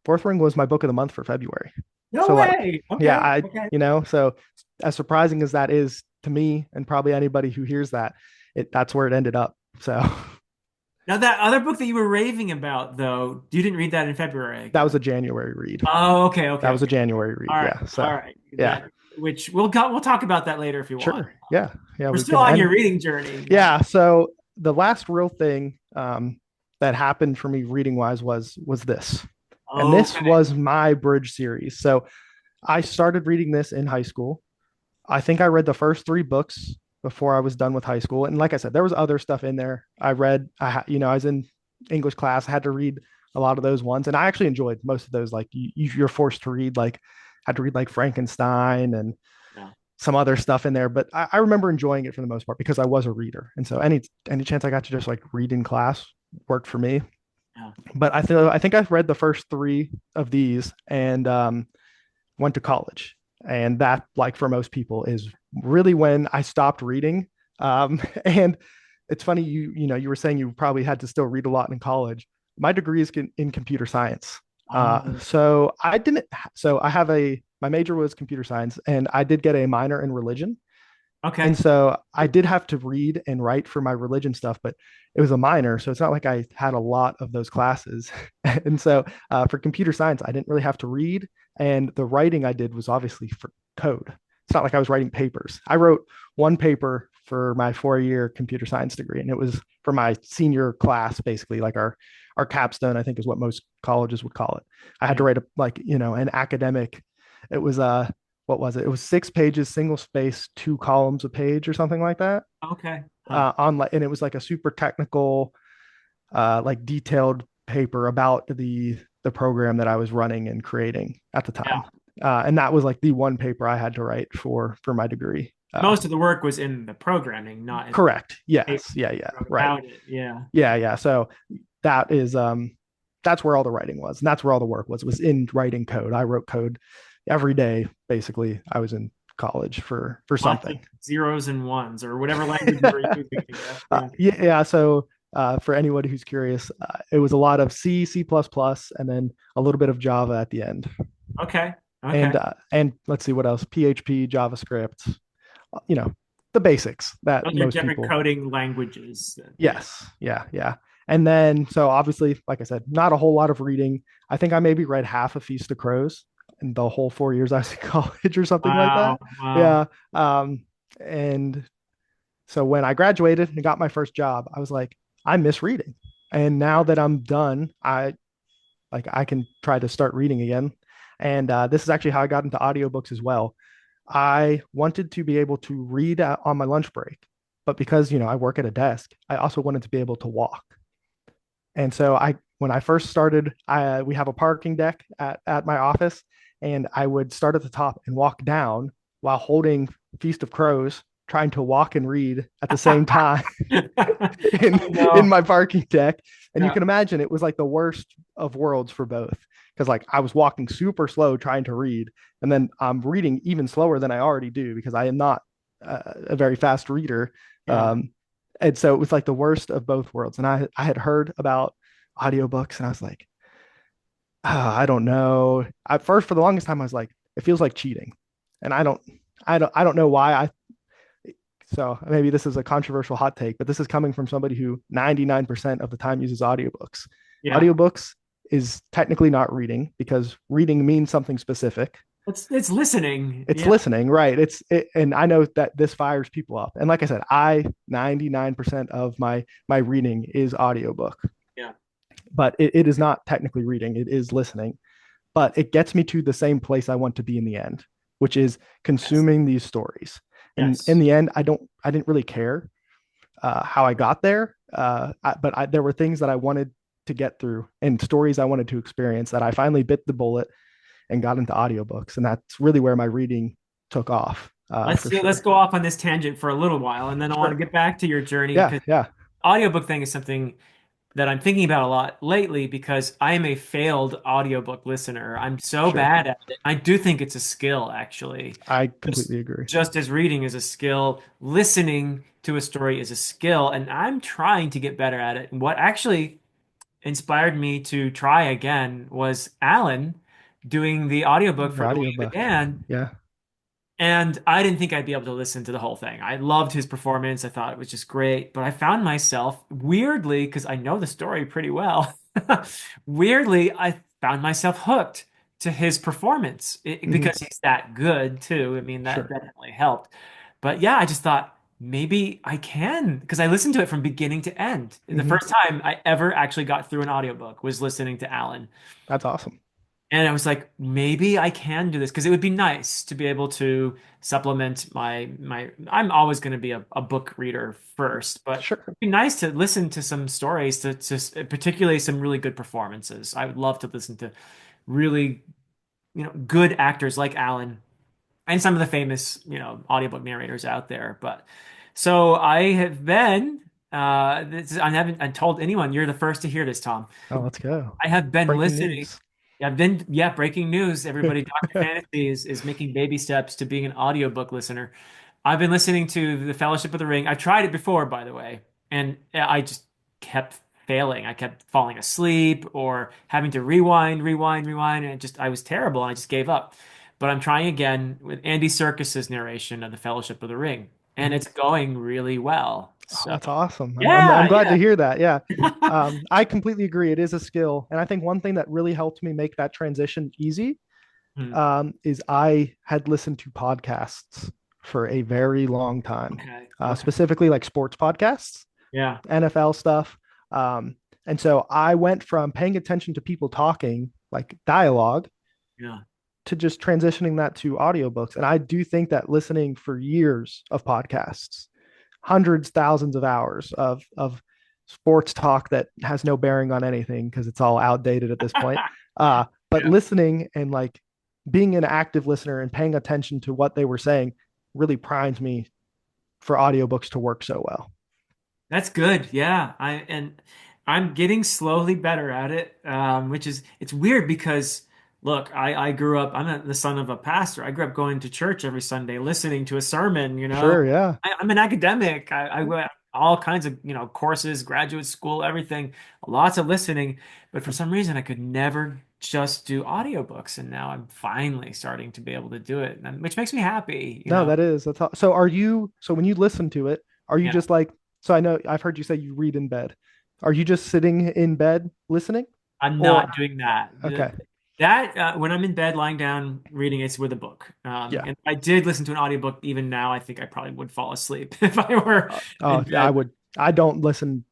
Fourth Ring was my book of the month for February. No So like, way. yeah, Okay. Okay. so as surprising as that is to me and probably anybody who hears that, that's where it ended up. So Now that other book that you were raving about, though, you didn't read that in February, I that was guess. a January read. Oh, okay, That okay, was a okay. January read. All right, Yeah. all So right. yeah, That which we'll talk about that later if you want. sure. Yeah. Yeah, We're we still can on your end. reading journey. Yeah. Yeah. So the last real thing that happened for me reading wise was this. And this Okay. was my bridge series. So I started reading this in high school. I think I read the first three books before I was done with high school. And like I said, there was other stuff in there. I read, I was in English class. I had to read a lot of those ones, and I actually enjoyed most of those. Like you're forced to read, like had to read like Frankenstein and Yeah. some other stuff in there. But I remember enjoying it for the most part because I was a reader, and so any chance I got to just like read in class worked for me. Yeah. But I think I've read the first three of these and went to college, and that, like for most people, is really when I stopped reading. And it's funny, you were saying you probably had to still read a lot in college. My degree is in computer science. Oh, So I didn't. So I have my major was computer science, and I did get a minor in religion. And okay. so I did have to read and write for my religion stuff, but it was a minor. So it's not like I had a lot of those classes. And so for computer science, I didn't really have to read. And the writing I did was obviously for code. It's not like I was writing papers. I wrote one paper for my 4-year computer science degree, and it was for my senior class, basically, like our capstone, I think is what most colleges would call it. I had Yeah. to write an academic. It was what was it? It was 6 pages, single space, 2 columns a page or something like that. Okay. Huh. And it was like a super technical, like detailed paper about the program that I was running and creating at the Yeah. time. And that was like the one paper I had to write for my degree. Most of the work was in the programming, not in the Correct. paper Yes. Yeah. Yeah. you wrote Right. about it. Yeah. Yeah. Yeah. So that is that's where all the writing was, and that's where all the work was in writing code. I wrote code every day. Basically, I was in college for Lots of something. zeros and ones or whatever language you were using, I guess. Yeah. Yeah. So for anyone who's curious, it was a lot of C, C++, and then a little bit of Java at the end. Okay. Okay. And let's see what else: PHP, JavaScript. You know, the basics that Those are most different people. coding languages. Yeah. Yes. Yeah. Yeah. And then, so obviously, like I said, not a whole lot of reading. I think I maybe read half of Feast of Crows in the whole 4 years I was in college or something like Wow. that. Wow. Yeah. And so when I graduated and got my first job, I was like, I miss reading. And now that I'm done, I can try to start reading again. And this is actually how I got into audiobooks as well. I wanted to be able to read on my lunch break, but because I work at a desk, I also wanted to be able to walk. And so when I first started, we have a parking deck at my office, and I would start at the top and walk down while holding Feast of Crows, trying to walk and read at the same time in Oh in no. my parking deck. And you Yeah. can imagine it was like the worst of worlds for both, because like I was walking super slow trying to read, and then I'm reading even slower than I already do because I am not a very fast reader. Yeah. Um, and so it was like the worst of both worlds. And I had heard about audiobooks, and I was like, I don't know. At first, for the longest time, I was like, it feels like cheating, and I don't know why. So maybe this is a controversial hot take, but this is coming from somebody who 99% of the time uses audiobooks. Yeah. Audiobooks is technically not reading because reading means something specific. It's listening. It's Yeah. listening, right? And I know that this fires people up. And like I said, I 99% of my reading is audiobook, Yeah. but it is not technically reading, it is listening. But it gets me to the same place I want to be in the end, which is Yes. consuming these stories. And in Yes. the end, I didn't really care how I got there, but there were things that I wanted to get through and stories I wanted to experience that I finally bit the bullet and got into audiobooks, and that's really where my reading took off, for Let's sure. go off on this tangent for a little while, and then I want to Sure. get back to your journey Yeah. because Yeah. audiobook thing is something. that I'm thinking about a lot lately because I am a failed audiobook listener. I'm so Sure. bad at it. I do think it's a skill, actually. I Just, completely agree. just as reading is a skill, listening to a story is a skill, and I'm trying to get better at it. And what actually inspired me to try again was Alan doing the audiobook The for The Way We audiobook. Began. Yeah. And I didn't think I'd be able to listen to the whole thing. I loved his performance. I thought it was just great. But I found myself weirdly, because I know the story pretty well, weirdly, I found myself hooked to his performance Hmm. because he's that good too. I mean, that Sure. definitely helped. But yeah, I just thought maybe I can, because I listened to it from beginning to end. The Hmm. first time I ever actually got through an audiobook was listening to Alan. That's awesome. And I was like, maybe I can do this because it would be nice to be able to supplement my I'm always going to be a book reader first, but Sure. it'd be nice to listen to some stories to particularly some really good performances. I would love to listen to really, good actors like Alan and some of the famous, audiobook narrators out there. But so I have been I haven't told anyone. You're the first to hear this, Tom. Oh, let's go. I have been Breaking listening. news. Yeah, breaking news, everybody. Dr. Fantasy is making baby steps to being an audiobook listener. I've been listening to The Fellowship of the Ring. I tried it before, by the way, and I just kept failing. I kept falling asleep or having to rewind, and I was terrible, and I just gave up. But I'm trying again with Andy Serkis's narration of The Fellowship of the Ring, and Mhm. it's going really well. Oh, So, that's awesome. I'm yeah, glad to yeah. hear that. Yeah. I completely agree. It is a skill. And I think one thing that really helped me make that transition easy Hmm. is I had listened to podcasts for a very long time, Okay. Okay. specifically like sports podcasts, Yeah. NFL stuff. Um, and so I went from paying attention to people talking, like dialogue, Yeah. to just transitioning that to audiobooks. And I do think that listening for years of podcasts, hundreds, thousands of hours of sports talk that has no bearing on anything because it's all outdated at this point. But Yeah. listening and like being an active listener and paying attention to what they were saying really primed me for audiobooks to work so well. That's good. Yeah. I'm getting slowly better at it. Which is it's weird because look, I grew up, the son of a pastor. I grew up going to church every Sunday, listening to a sermon, you know. Sure, yeah. I'm an academic. I went all kinds of, courses, graduate school, everything, lots of listening. But for some reason I could never just do audiobooks. And now I'm finally starting to be able to do it, which makes me happy, No, that is so are you so when you listen to it, are you Yeah. just like so I know I've heard you say you read in bed. Are you just sitting in bed listening? I'm Or not doing that. okay. That when I'm in bed lying down reading, it's with a book. Yeah. And I did listen to an audiobook even now. I think I probably would fall asleep if I were Oh, in I bed. would. I don't listen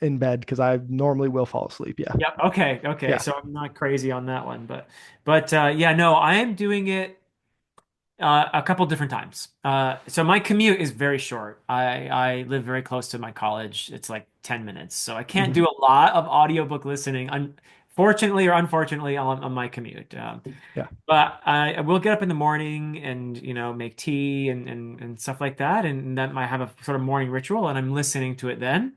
in bed because I normally will fall asleep. Yeah. Yep. Okay. Okay. Yeah. So I'm not crazy on that one, but yeah, no, I am doing it a couple different times. So my commute is very short. I live very close to my college. It's like 10 minutes. So I can't Hmm. do a lot of audiobook listening, unfortunately or unfortunately on my commute. Yeah. But I will get up in the morning and, make tea and stuff like that. And that might have a sort of morning ritual and I'm listening to it then.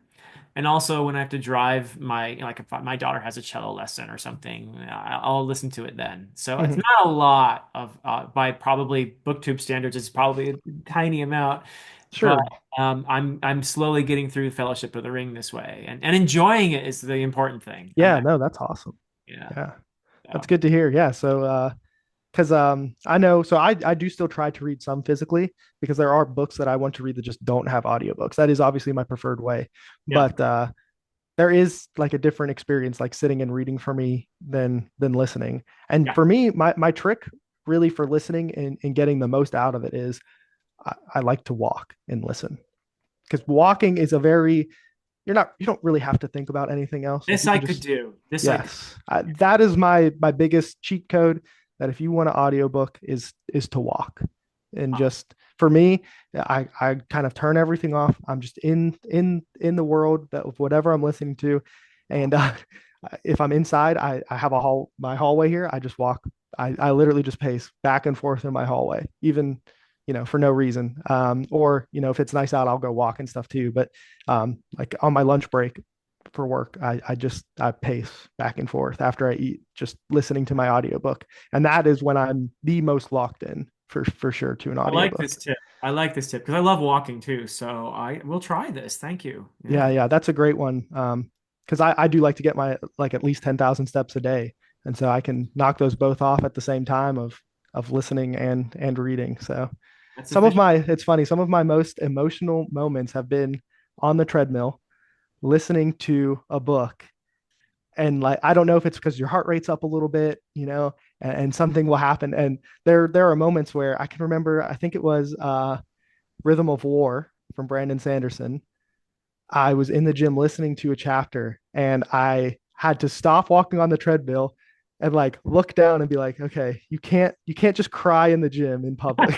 And also when I have to drive like if my daughter has a cello lesson or something, I'll listen to it then. So it's Hmm. not a lot of, by probably BookTube standards, it's probably a tiny amount, but Sure. I'm slowly getting through Fellowship of the Ring this way and enjoying it is the important thing. Yeah. No, that's awesome. Yeah. Yeah. That's So, good to hear. Yeah. So, because I know, so I do still try to read some physically because there are books that I want to read that just don't have audiobooks. That is obviously my preferred way, yeah. but there is like a different experience like sitting and reading for me than listening. And Yeah. for me, my trick really for listening and getting the most out of it is I like to walk and listen because walking is a very you don't really have to think about anything else. Like This you I can could just do. This I could. yes, that is my biggest cheat code. That if you want an audiobook is to walk and Oh, just for me, I kind of turn everything off. I'm just in the world that of whatever I'm listening to, oh, and if I'm inside, I have my hallway here. I just walk. I literally just pace back and forth in my hallway, even for no reason. Or if it's nice out, I'll go walk and stuff too. But like on my lunch break, for work. I pace back and forth after I eat, just listening to my audiobook. And that is when I'm the most locked in for sure to an I like audiobook. this tip. I like this tip because I love walking too. So I will try this. Thank you. Yeah, Yeah. yeah, that's a great one. Because I do like to get my like at least 10,000 steps a day. And so I can knock those both off at the same time of listening and reading. So That's some of efficient. my it's funny, some of my most emotional moments have been on the treadmill, listening to a book. And like I don't know if it's because your heart rate's up a little bit, and something will happen. And there are moments where I can remember, I think it was Rhythm of War from Brandon Sanderson. I was in the gym listening to a chapter and I had to stop walking on the treadmill and like look down and be like, okay, you can't just cry in the gym in public.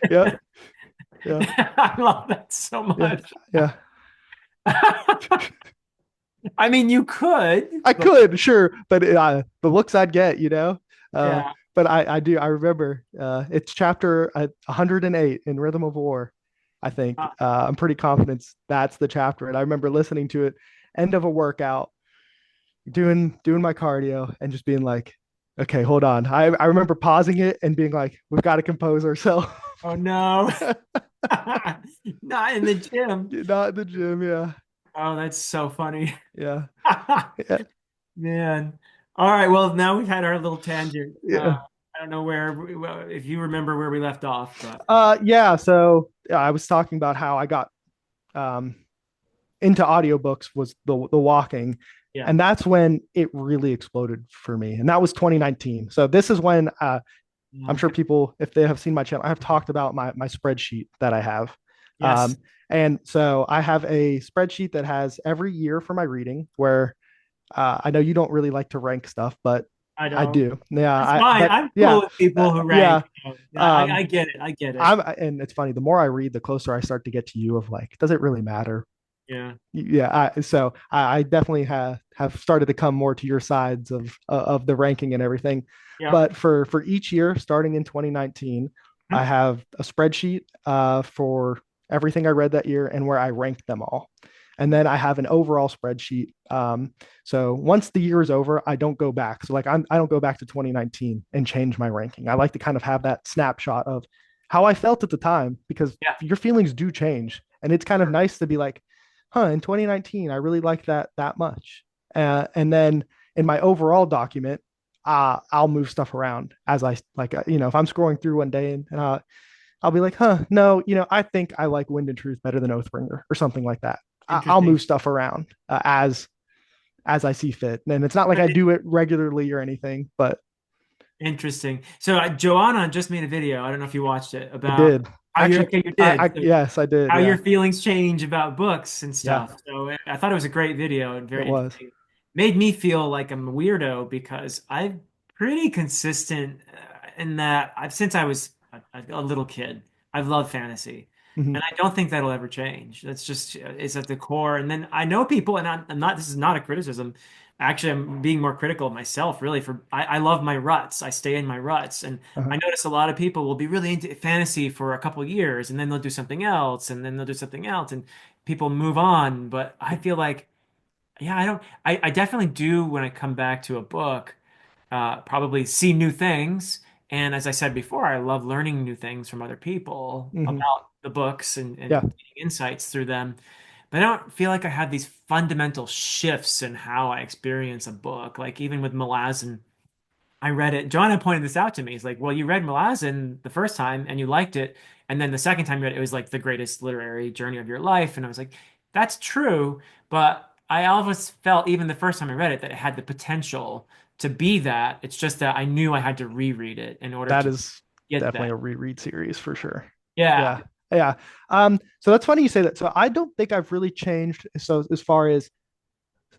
Yeah, yeah, I love that so yeah, much. yeah. I mean, you could, I but could, sure, but the looks I'd get. Uh, yeah. but I remember it's chapter 108 in Rhythm of War. I think Uh, I'm pretty confident that's the chapter, and I remember listening to it end of a workout, doing my cardio, and just being like, okay, hold on. I remember pausing it and being like, we've got to compose ourselves. oh no. Not in the gym. Not in the gym, yeah, Oh, that's so funny. yeah, yeah, Man. All right. Well, now we've had our little tangent. yeah. I don't know well, if you remember where we left off, but Yeah. So yeah, I was talking about how I got um into audiobooks was the walking, yeah. and that's when it really exploded for me, and that was 2019. So this is when I'm sure Okay. people, if they have seen my channel, I have talked about my spreadsheet that I have. Yes, um, and so I have a spreadsheet that has every year for my reading, where I know you don't really like to rank stuff, but I I don't. do. Yeah, That's fine. I'm yeah, cool with people who rank. yeah. Yeah, I um, get it. I get it. and it's funny, the more I read, the closer I start to get to you of like, does it really matter? Yeah. Yeah, so I definitely have started to come more to your sides of the ranking and everything. Yeah. But for each year starting in 2019, I Hmm. have a spreadsheet for everything I read that year and where I ranked them all. And then I have an overall spreadsheet. So once the year is over, I don't go back. So like I don't go back to 2019 and change my ranking. I like to kind of have that snapshot of how I felt at the time, because Yeah. your feelings do change. And it's kind of nice to be like, huh, in 2019, I really liked that much. And then in my overall document, I'll move stuff around as I like, if I'm scrolling through one day and I'll be like, huh, no, I think I like Wind and Truth better than Oathbringer or something like that. I'll Interesting. move stuff around as I see fit. And it's not like I do it regularly or anything, but Interesting. So Joanna just made a video. I don't know if you watched it I about did. how you're Actually, okay. You did. So yes, I did. how Yeah. your feelings change about books and Yeah, stuff. So I thought it was a great video and it very was. interesting. Made me feel like I'm a weirdo because I'm pretty consistent in that I've since I was a little kid. I've loved fantasy, Mhm. and I don't think that'll ever change. That's just it's at the core. And then I know people, and I'm not. This is not a criticism. Actually, I'm being more critical of myself, really. I love my ruts. I stay in my ruts, and I Uh-huh. notice a lot of people will be really into fantasy for a couple years and then they'll do something else and then they'll do something else and people move on. But I feel like, yeah, I definitely do when I come back to a book, probably see new things. And as I said before, I love learning new things from other people Mhm. about the books Yeah. and getting insights through them. But I don't feel like I have these fundamental shifts in how I experience a book. Like even with Malazan, I read it. Joanna pointed this out to me. He's like, well, you read Malazan the first time and you liked it. And then the second time you read it, it was like the greatest literary journey of your life. And I was like, that's true. But I always felt, even the first time I read it, that it had the potential to be that. It's just that I knew I had to reread it in order That to is get definitely that. a reread series for sure. Yeah. Yeah. Yeah. So that's funny you say that. So I don't think I've really changed. So as far as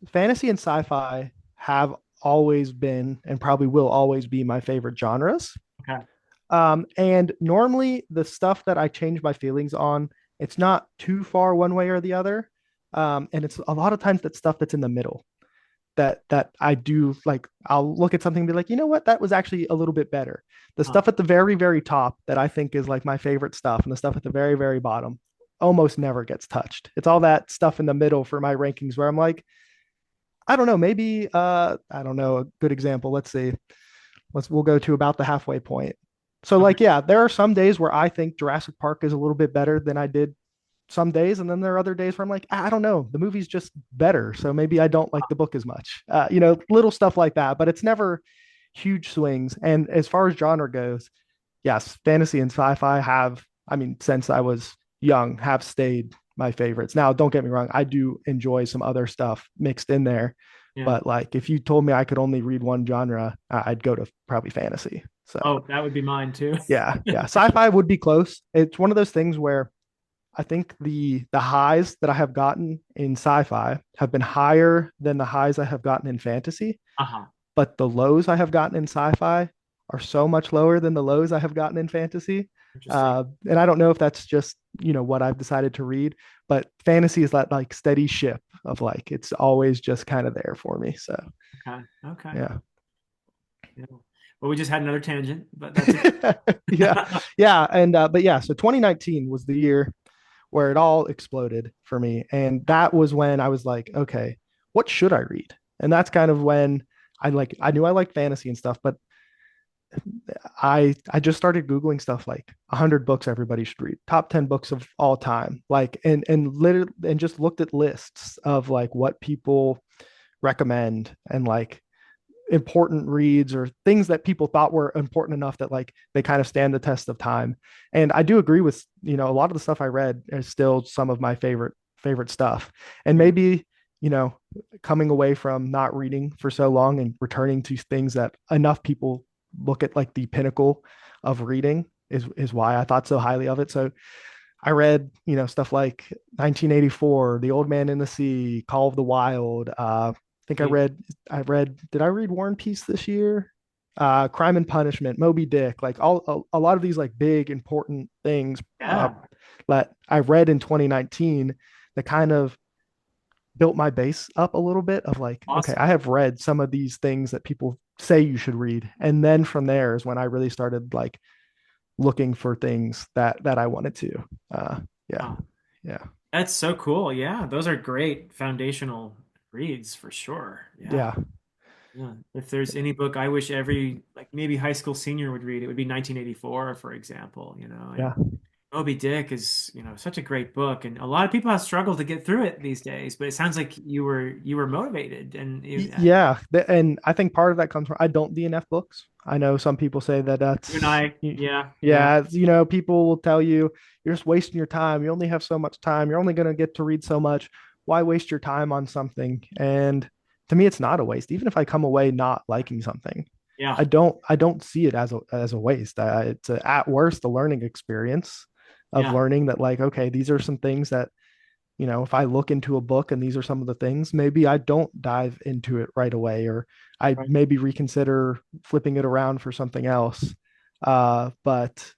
fantasy and sci-fi have always been and probably will always be my favorite genres. Okay. And normally the stuff that I change my feelings on, it's not too far one way or the other. And it's a lot of times that stuff that's in the middle that I do like. I'll look at something and be like, you know what, that was actually a little bit better. The Huh. stuff at the very, very top that I think is like my favorite stuff, and the stuff at the very, very bottom, almost never gets touched. It's all that stuff in the middle for my rankings where I'm like, I don't know, maybe I don't know, a good example. Let's see. We'll go to about the halfway point. So Okay. like yeah, there are some days where I think Jurassic Park is a little bit better than I did some days, and then there are other days where I'm like, I don't know, the movie's just better, so maybe I don't like the book as much. Little stuff like that, but it's never huge swings. And as far as genre goes, yes, fantasy and sci-fi have, I mean, since I was young, have stayed my favorites. Now, don't get me wrong, I do enjoy some other stuff mixed in there, Yeah. but like if you told me I could only read one genre, I'd go to probably fantasy. So Oh, that would be mine too. yeah, sci-fi would be close. It's one of those things where I think the highs that I have gotten in sci-fi have been higher than the highs I have gotten in fantasy, Uh-huh. but the lows I have gotten in sci-fi are so much lower than the lows I have gotten in fantasy. Interesting. And I don't know if that's just, what I've decided to read, but fantasy is that like steady ship of like it's always just kind of there for me. So Okay. Okay. yeah. Yeah. Well, we just had another tangent, but that's okay. Yeah. Yeah. And but yeah, so 2019 was the year where it all exploded for me. And that was when I was like, okay, what should I read? And that's kind of when I knew I liked fantasy and stuff, but I just started Googling stuff like 100 books everybody should read, top 10 books of all time. Like and literally and just looked at lists of like what people recommend and like important reads or things that people thought were important enough that like they kind of stand the test of time. And I do agree with, a lot of the stuff I read is still some of my favorite stuff. And Yeah. maybe, you know, coming away from not reading for so long and returning to things that enough people look at like the pinnacle of reading is why I thought so highly of it. So I read, stuff like 1984, The Old Man in the Sea, Call of the Wild. Think Sweet. did I read War and Peace this year? Crime and Punishment, Moby Dick, like a lot of these like big important things Yeah. that I read in 2019 that kind of built my base up a little bit of like, okay, Awesome. I have read some of these things that people say you should read. And then from there is when I really started like looking for things that I wanted to. Yeah, Wow. yeah, That's so cool. Yeah. Those are great foundational reads for sure. Yeah. yeah, Yeah. If there's any book I wish every like maybe high school senior would read, it would be 1984, for example, and yeah. Moby Dick is, such a great book, and a lot of people have struggled to get through it these days, but it sounds like you were motivated and Yeah, and I think part of that comes from I don't DNF books. I know some people say that you and that's I, yeah, yeah, yeah, people will tell you you're just wasting your time. You only have so much time. You're only going to get to read so much. Why waste your time on something? And to me, it's not a waste. Even if I come away not liking something, yeah, I don't see it as a waste. It's at worst a learning experience of yeah, learning that like okay, these are some things that if I look into a book and these are some of the things, maybe I don't dive into it right away, or I right. maybe reconsider flipping it around for something else. But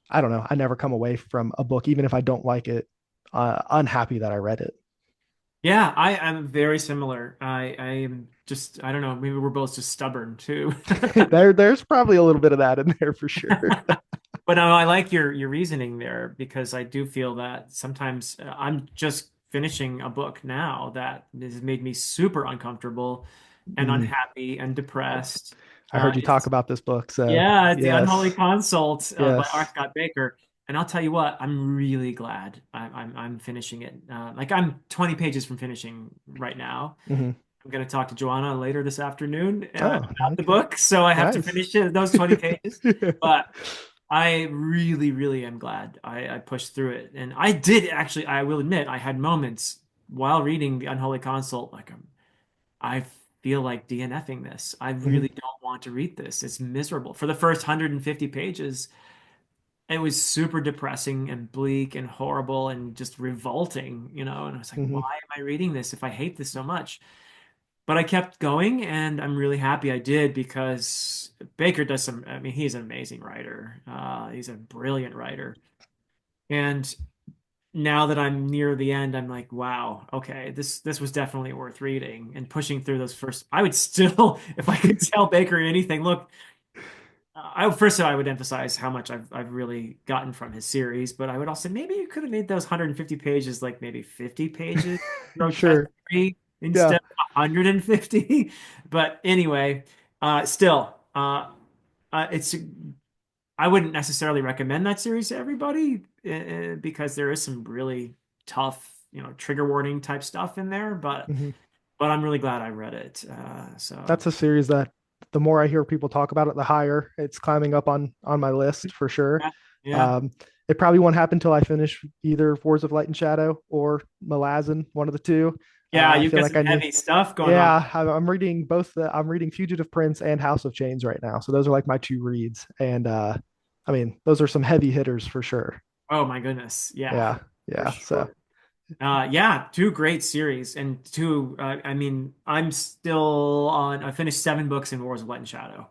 I don't know. I never come away from a book, even if I don't like it, unhappy that I read it. Yeah, I am very similar. I am just, I don't know, maybe we're both just stubborn too. There's probably a little bit of that in there for sure. But no, I like your reasoning there because I do feel that sometimes I'm just finishing a book now that has made me super uncomfortable and Mm, unhappy and depressed. I heard you talk It's about this book, so Yeah, it's The Unholy yes, Consult by R. yes. Scott Baker. And I'll tell you what, I'm really glad I'm finishing it. Like I'm 20 pages from finishing right now. Hmm. I'm going to talk to Joanna later this afternoon Oh, about the okay, book, so I have to nice. finish those 20 pages. But I really, really am glad I pushed through it. And I did actually, I will admit, I had moments while reading The Unholy Consult, like I feel like DNFing this. I Hmm. really don't want to read this. It's miserable. For the first 150 pages, it was super depressing and bleak and horrible and just revolting. And I was like, why Hmm. am I reading this if I hate this so much? But I kept going and I'm really happy I did because Baker does I mean, he's an amazing writer. He's a brilliant writer. And now that I'm near the end, I'm like, wow, okay, this was definitely worth reading and pushing through those first. I would still, if I could tell Baker anything, look, First of all, I would emphasize how much I've really gotten from his series, but I would also maybe you could have made those 150 pages like maybe 50 pages Sure. grotesquerie Yeah. instead of 150. But anyway, still, it's I wouldn't necessarily recommend that series to everybody because there is some really tough, trigger warning type stuff in there. But Mhm. I'm really glad I read it. That's a series that the more I hear people talk about it, the higher it's climbing up on my list for sure. Yeah, yeah, Um, it probably won't happen until I finish either Wars of Light and Shadow or Malazan, one of the two. yeah. I You've feel got like some I need. heavy stuff going on. Yeah, I'm reading both. I'm reading Fugitive Prince and House of Chains right now, so those are like my two reads, and I mean, those are some heavy hitters for sure. Oh my goodness, yeah, Yeah, for yeah. So sure. Yeah, two great series, and two. I mean, I'm still on. I finished 7 books in Wars of Light and Shadow,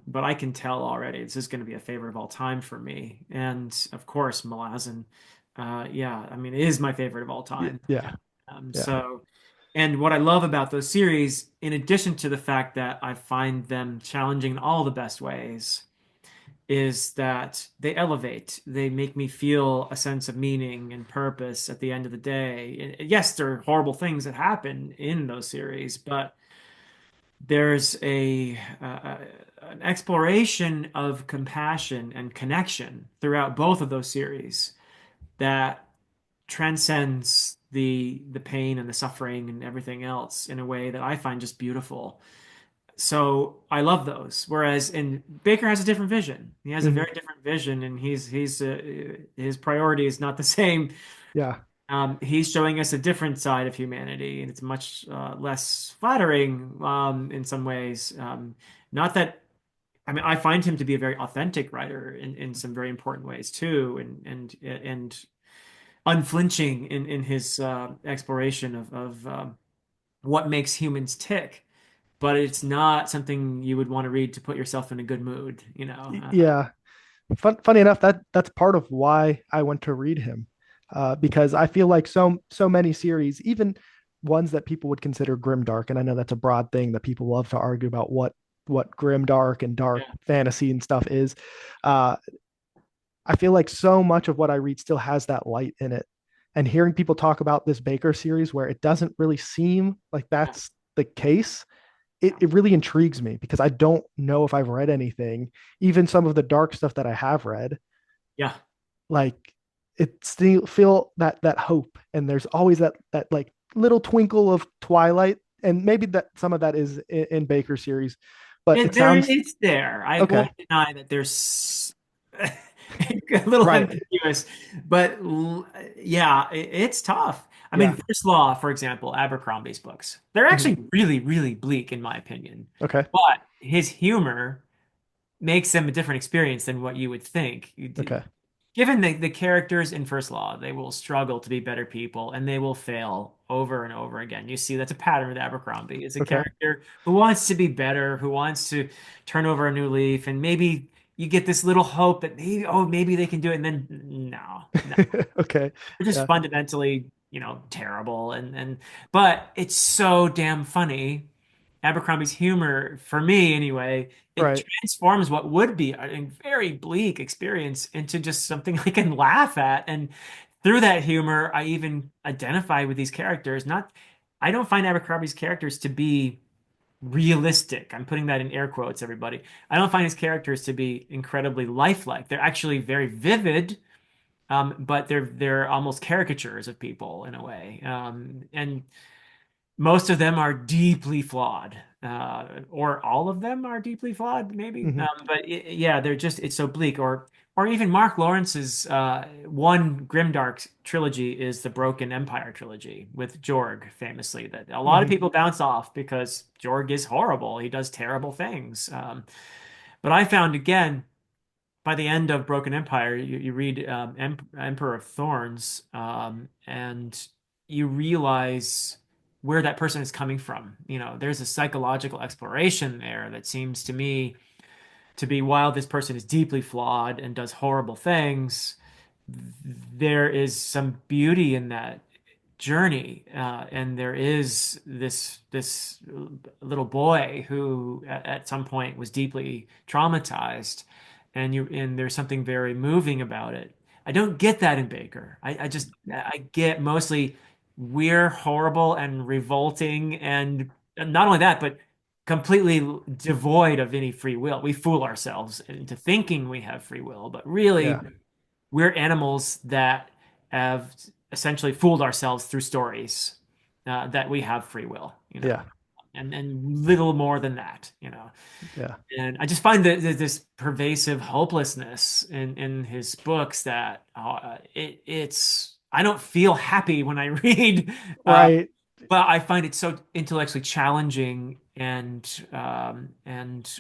but I can tell already this is going to be a favorite of all time for me. And of course, Malazan. Yeah, I mean, it is my favorite of all time. yeah, yeah. So, and what I love about those series, in addition to the fact that I find them challenging in all the best ways, is that they elevate. They make me feel a sense of meaning and purpose at the end of the day. And yes, there are horrible things that happen in those series, but there's an exploration of compassion and connection throughout both of those series that transcends the pain and the suffering and everything else in a way that I find just beautiful. So I love those. Whereas in Baker has a different vision. He has a Hmm. very different vision, and he's his priority is not the same. Yeah. He's showing us a different side of humanity, and it's much less flattering in some ways. Not that I mean, I find him to be a very authentic writer in some very important ways too, and unflinching in his exploration of what makes humans tick. But it's not something you would want to read to put yourself in a good mood, you know. Yeah. Funny enough, that's part of why I went to read him, because I feel like so many series, even ones that people would consider grimdark, and I know that's a broad thing that people love to argue about what grimdark and dark Yeah, fantasy and stuff is. Uh, I feel like so much of what I read still has that light in it, and hearing people talk about this Baker series where it doesn't really seem like yeah, that's the case, it really intrigues me because I don't know if I've read anything, even some of the dark stuff that I have read, yeah. like it still feel that hope, and there's always that like little twinkle of twilight, and maybe that some of that is in Baker series, but it sounds It's there. I won't okay. deny that there's a little Right. ambiguous, but yeah, it's tough. I mean, Yeah. First Law, for example, Abercrombie's books, they're Mhm. actually really, really bleak in my opinion. Okay. But his humor makes them a different experience than what you would think. Okay. Given the characters in First Law, they will struggle to be better people and they will fail over and over again. You see, that's a pattern with Abercrombie. It's a Okay. character who wants to be better, who wants to turn over a new leaf, and maybe you get this little hope that maybe, oh, maybe they can do it. And then no, no, Okay. they're just Yeah. fundamentally, terrible. But it's so damn funny. Abercrombie's humor, for me anyway, it Right. transforms what would be a very bleak experience into just something I can laugh at. And through that humor, I even identify with these characters. I don't find Abercrombie's characters to be realistic. I'm putting that in air quotes, everybody. I don't find his characters to be incredibly lifelike. They're actually very vivid, but they're almost caricatures of people in a way. And most of them are deeply flawed, or all of them are deeply flawed, maybe. Hmm. But yeah, it's so bleak. Or even Mark Lawrence's one grimdark trilogy is the Broken Empire trilogy with Jorg, famously, that a lot of Hmm. people bounce off because Jorg is horrible. He does terrible things. But I found again by the end of Broken Empire, you read Emperor of Thorns, and you realize where that person is coming from. There's a psychological exploration there that seems to me to be while this person is deeply flawed and does horrible things, there is some beauty in that journey, and there is this little boy who at some point was deeply traumatized, and there's something very moving about it. I don't get that in Baker. I get mostly we're horrible and revolting, and not only that, but completely devoid of any free will. We fool ourselves into thinking we have free will, but Yeah. really we're animals that have essentially fooled ourselves through stories that we have free will, Yeah. and little more than that, Yeah. And I just find that this pervasive hopelessness in his books that it's I don't feel happy when I read, uh, Right. but I find it so intellectually challenging and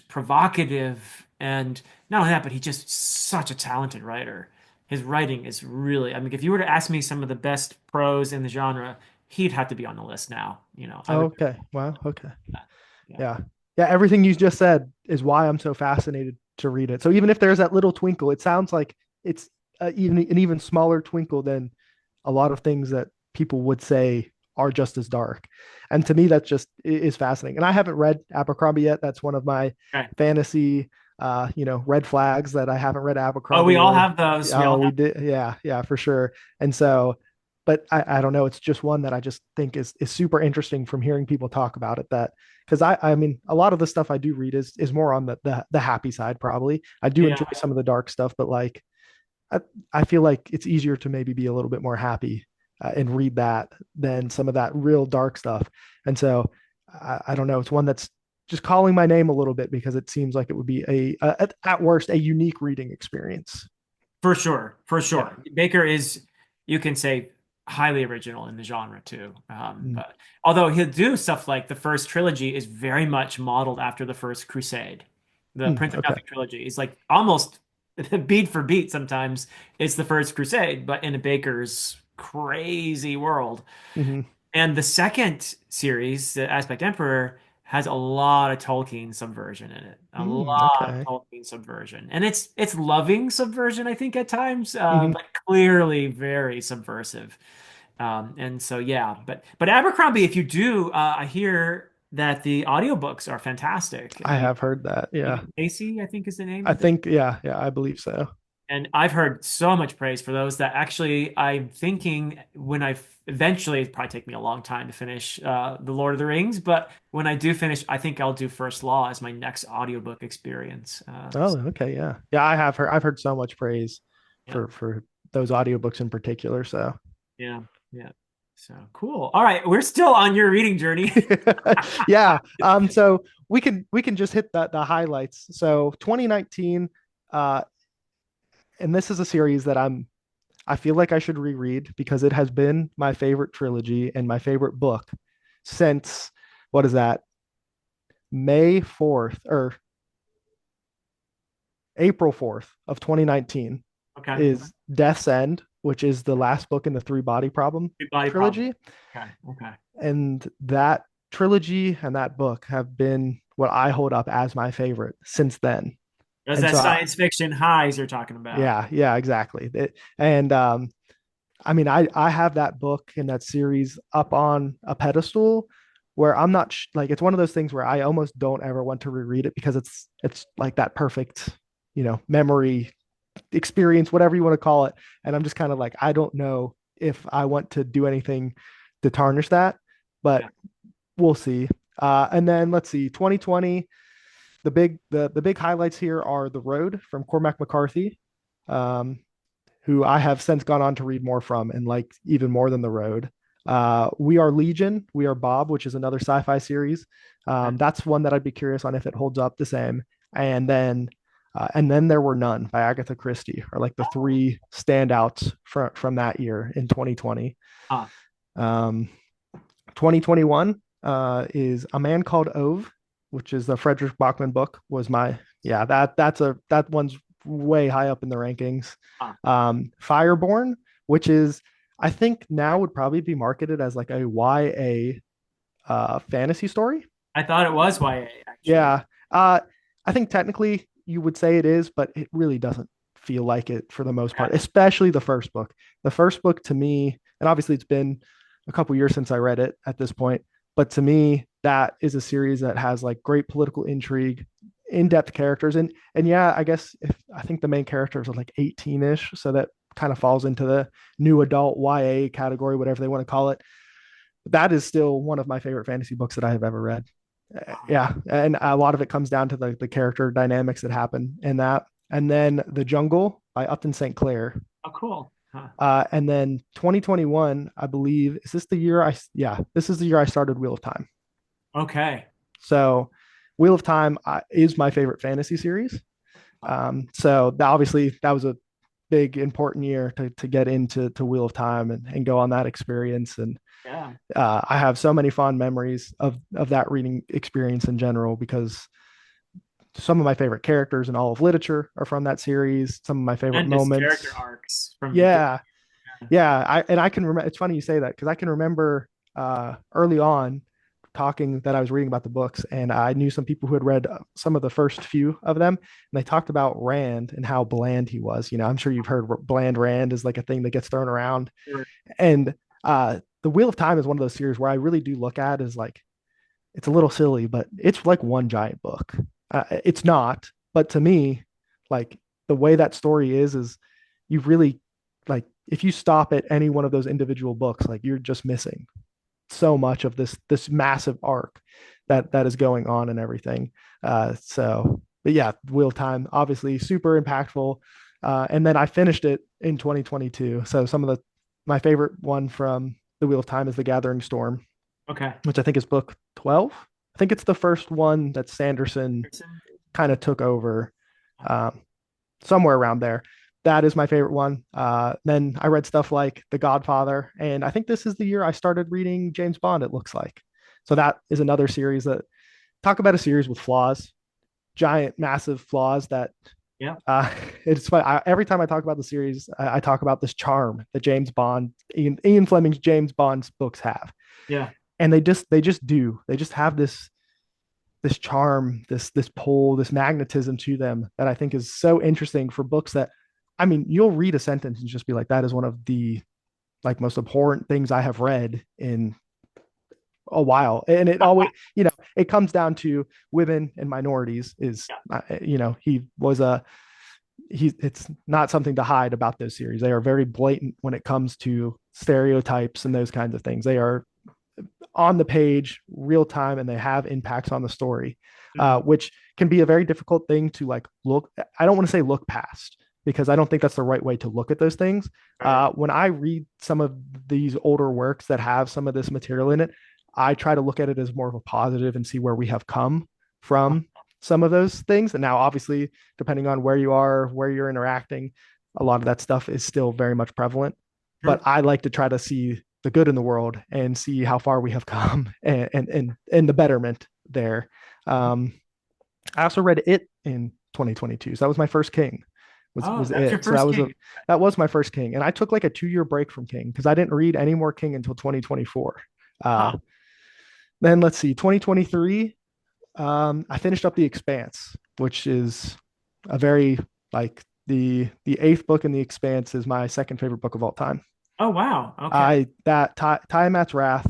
provocative, and not only that, but he's just such a talented writer. His writing is really, I mean, if you were to ask me some of the best prose in the genre, he'd have to be on the list now. I would. Okay. Wow. Okay. Yeah. Yeah. Yeah. Everything you just said is why I'm so fascinated to read it. So even if there's that little twinkle, it sounds like it's even an even smaller twinkle than a lot of things that people would say are just as dark. And to me, that just is fascinating. And I haven't read Abercrombie yet. That's one of my Okay. fantasy, red flags that I haven't read Oh, we Abercrombie all or, have those. We oh, all we have. did. Yeah. Yeah, for sure. And so, but I don't know. It's just one that I just think is super interesting from hearing people talk about it. That because I mean a lot of the stuff I do read is more on the happy side. Probably I do enjoy Yeah, some of the dark stuff, but like I, I feel like it's easier to maybe be a little bit more happy and read that than some of that real dark stuff. And so I don't know. It's one that's just calling my name a little bit because it seems like it would be at worst a unique reading experience. for sure, for Yeah. sure. Baker is, you can say, highly original in the genre too. Mm. But although he'll do stuff like the first trilogy is very much modeled after the first Crusade. The Mm. Prince of Okay. Nothing trilogy is like almost beat for beat sometimes. It's the first Crusade, but in a Baker's crazy world. Hmm. And the second series, the Aspect Emperor, has a lot of Tolkien subversion in it. A Mm. lot of Okay. Tolkien subversion. And it's loving subversion, I think, at times, Hmm. but clearly very subversive. And so yeah, but Abercrombie, if you do, I hear that the audiobooks are fantastic. I have heard that. Yeah. Stephen Casey, I think is the name I of the. think, yeah. Yeah. I believe so. And I've heard so much praise for those that actually I'm thinking when I eventually, it'd probably take me a long time to finish The Lord of the Rings, but when I do finish, I think I'll do First Law as my next audiobook experience. Oh, okay. Yeah. Yeah. I've heard so much praise Yeah, for those audiobooks in particular. So, yeah, yeah. So cool. All right, we're still on your reading journey. yeah. So we can just hit the highlights. So 2019, uh, and this is a series that I feel like I should reread because it has been my favorite trilogy and my favorite book since what is that? May 4th or April 4th of 2019 Okay. is Death's End, which is the last book in the Three Body Problem Big body problem. trilogy. Okay. Okay. And that trilogy and that book have been what I hold up as my favorite since then. There's And that so, science fiction highs you're talking about. yeah, yeah, exactly. And I mean, I have that book and that series up on a pedestal where I'm not like it's one of those things where I almost don't ever want to reread it because it's like that perfect, memory experience, whatever you want to call it. And I'm just kind of like, I don't know if I want to do anything to tarnish that, but Yeah. we'll see. And then let's see, 2020. The big highlights here are The Road from Cormac McCarthy, um, who I have since gone on to read more from and like even more than The Road. We Are Legion, We Are Bob, which is another sci-fi series. Okay. That's one that I'd be curious on if it holds up the same. And then There Were None by Agatha Christie are like the three standouts from that year in 2020. Ah, Um, 2021 is A Man Called Ove, which is the Frederick Bachman book. Was my yeah that one's way high up in the rankings. ah. Fireborn, which is I think now would probably be marketed as like a YA fantasy story. I thought it was YA actually. Yeah, I think technically you would say it is, but it really doesn't feel like it for the most Okay. part, especially the first book. The first book to me, and obviously it's been a couple years since I read it at this point. But to me, that is a series that has like great political intrigue, in-depth characters, and yeah, I guess if I think the main characters are like 18-ish, so that kind of falls into the new adult YA category, whatever they want to call it. That is still one of my favorite fantasy books that I have ever read. Yeah, and a lot of it comes down to the character dynamics that happen in that. And then The Jungle by Upton St. Clair. Oh, cool. Huh. And then 2021, I believe, is this the year yeah, this is the year I started Wheel of Time. Okay. So Wheel of Time is my favorite fantasy series. So obviously that was a big important year to get into Wheel of Time and go on that experience. And Yeah. I have so many fond memories of that reading experience in general because some of my favorite characters in all of literature are from that series. Some of my favorite Tremendous character moments. arcs from beginning. Yeah, yeah. I can remember. It's funny you say that because I can remember early on talking that I was reading about the books, and I knew some people who had read some of the first few of them, and they talked about Rand and how bland he was. You know, I'm sure you've heard bland Rand is like a thing that gets thrown around, Sure. and the Wheel of Time is one of those series where I really do look at as like it's a little silly, but it's like one giant book. It's not, but to me, like the way that story is you really like if you stop at any one of those individual books, like you're just missing so much of this massive arc that is going on and everything. But yeah, Wheel of Time obviously super impactful. And then I finished it in 2022. So some of the my favorite one from the Wheel of Time is The Gathering Storm, Okay. which I think is book 12. I think it's the first one that Sanderson kind of took over, um, somewhere around there. That is my favorite one. Then I read stuff like The Godfather, and I think this is the year I started reading James Bond, it looks like. So that is another series that talk about a series with flaws, giant, massive flaws that Yeah. uh, it's fun. Every time I talk about the series, I talk about this charm that James Bond, Ian Fleming's James Bond's books have, Yeah. and they just have this charm, this pull, this magnetism to them that I think is so interesting for books that, I mean, you'll read a sentence and just be like, that is one of the like most abhorrent things I have read in a while. And it always, it comes down to women and minorities is, Yeah. he was it's not something to hide about those series. They are very blatant when it comes to stereotypes and those kinds of things. They are on the page real time and they have impacts on the story, Mhm. which can be a very difficult thing to like look. I don't want to say look past because I don't think that's the right way to look at those things. Right. When I read some of these older works that have some of this material in it, I try to look at it as more of a positive and see where we have come from some of those things. And now, obviously, depending on where you are, where you're interacting, a lot of that stuff is still very much prevalent. But Sure. I like to try to see the good in the world and see how far we have come and the betterment there. Um, I also read it in 2022. So that was my first King. Oh, Was that was your it? So first King. that was my first King, and I took like a 2 year break from King because I didn't read any more King until 2024. Uh, Huh. then let's see, 2023. I finished up The Expanse, which is a very like the eighth book in The Expanse is my second favorite book of all time. Oh, wow. Okay. I that Tiamat's Wrath,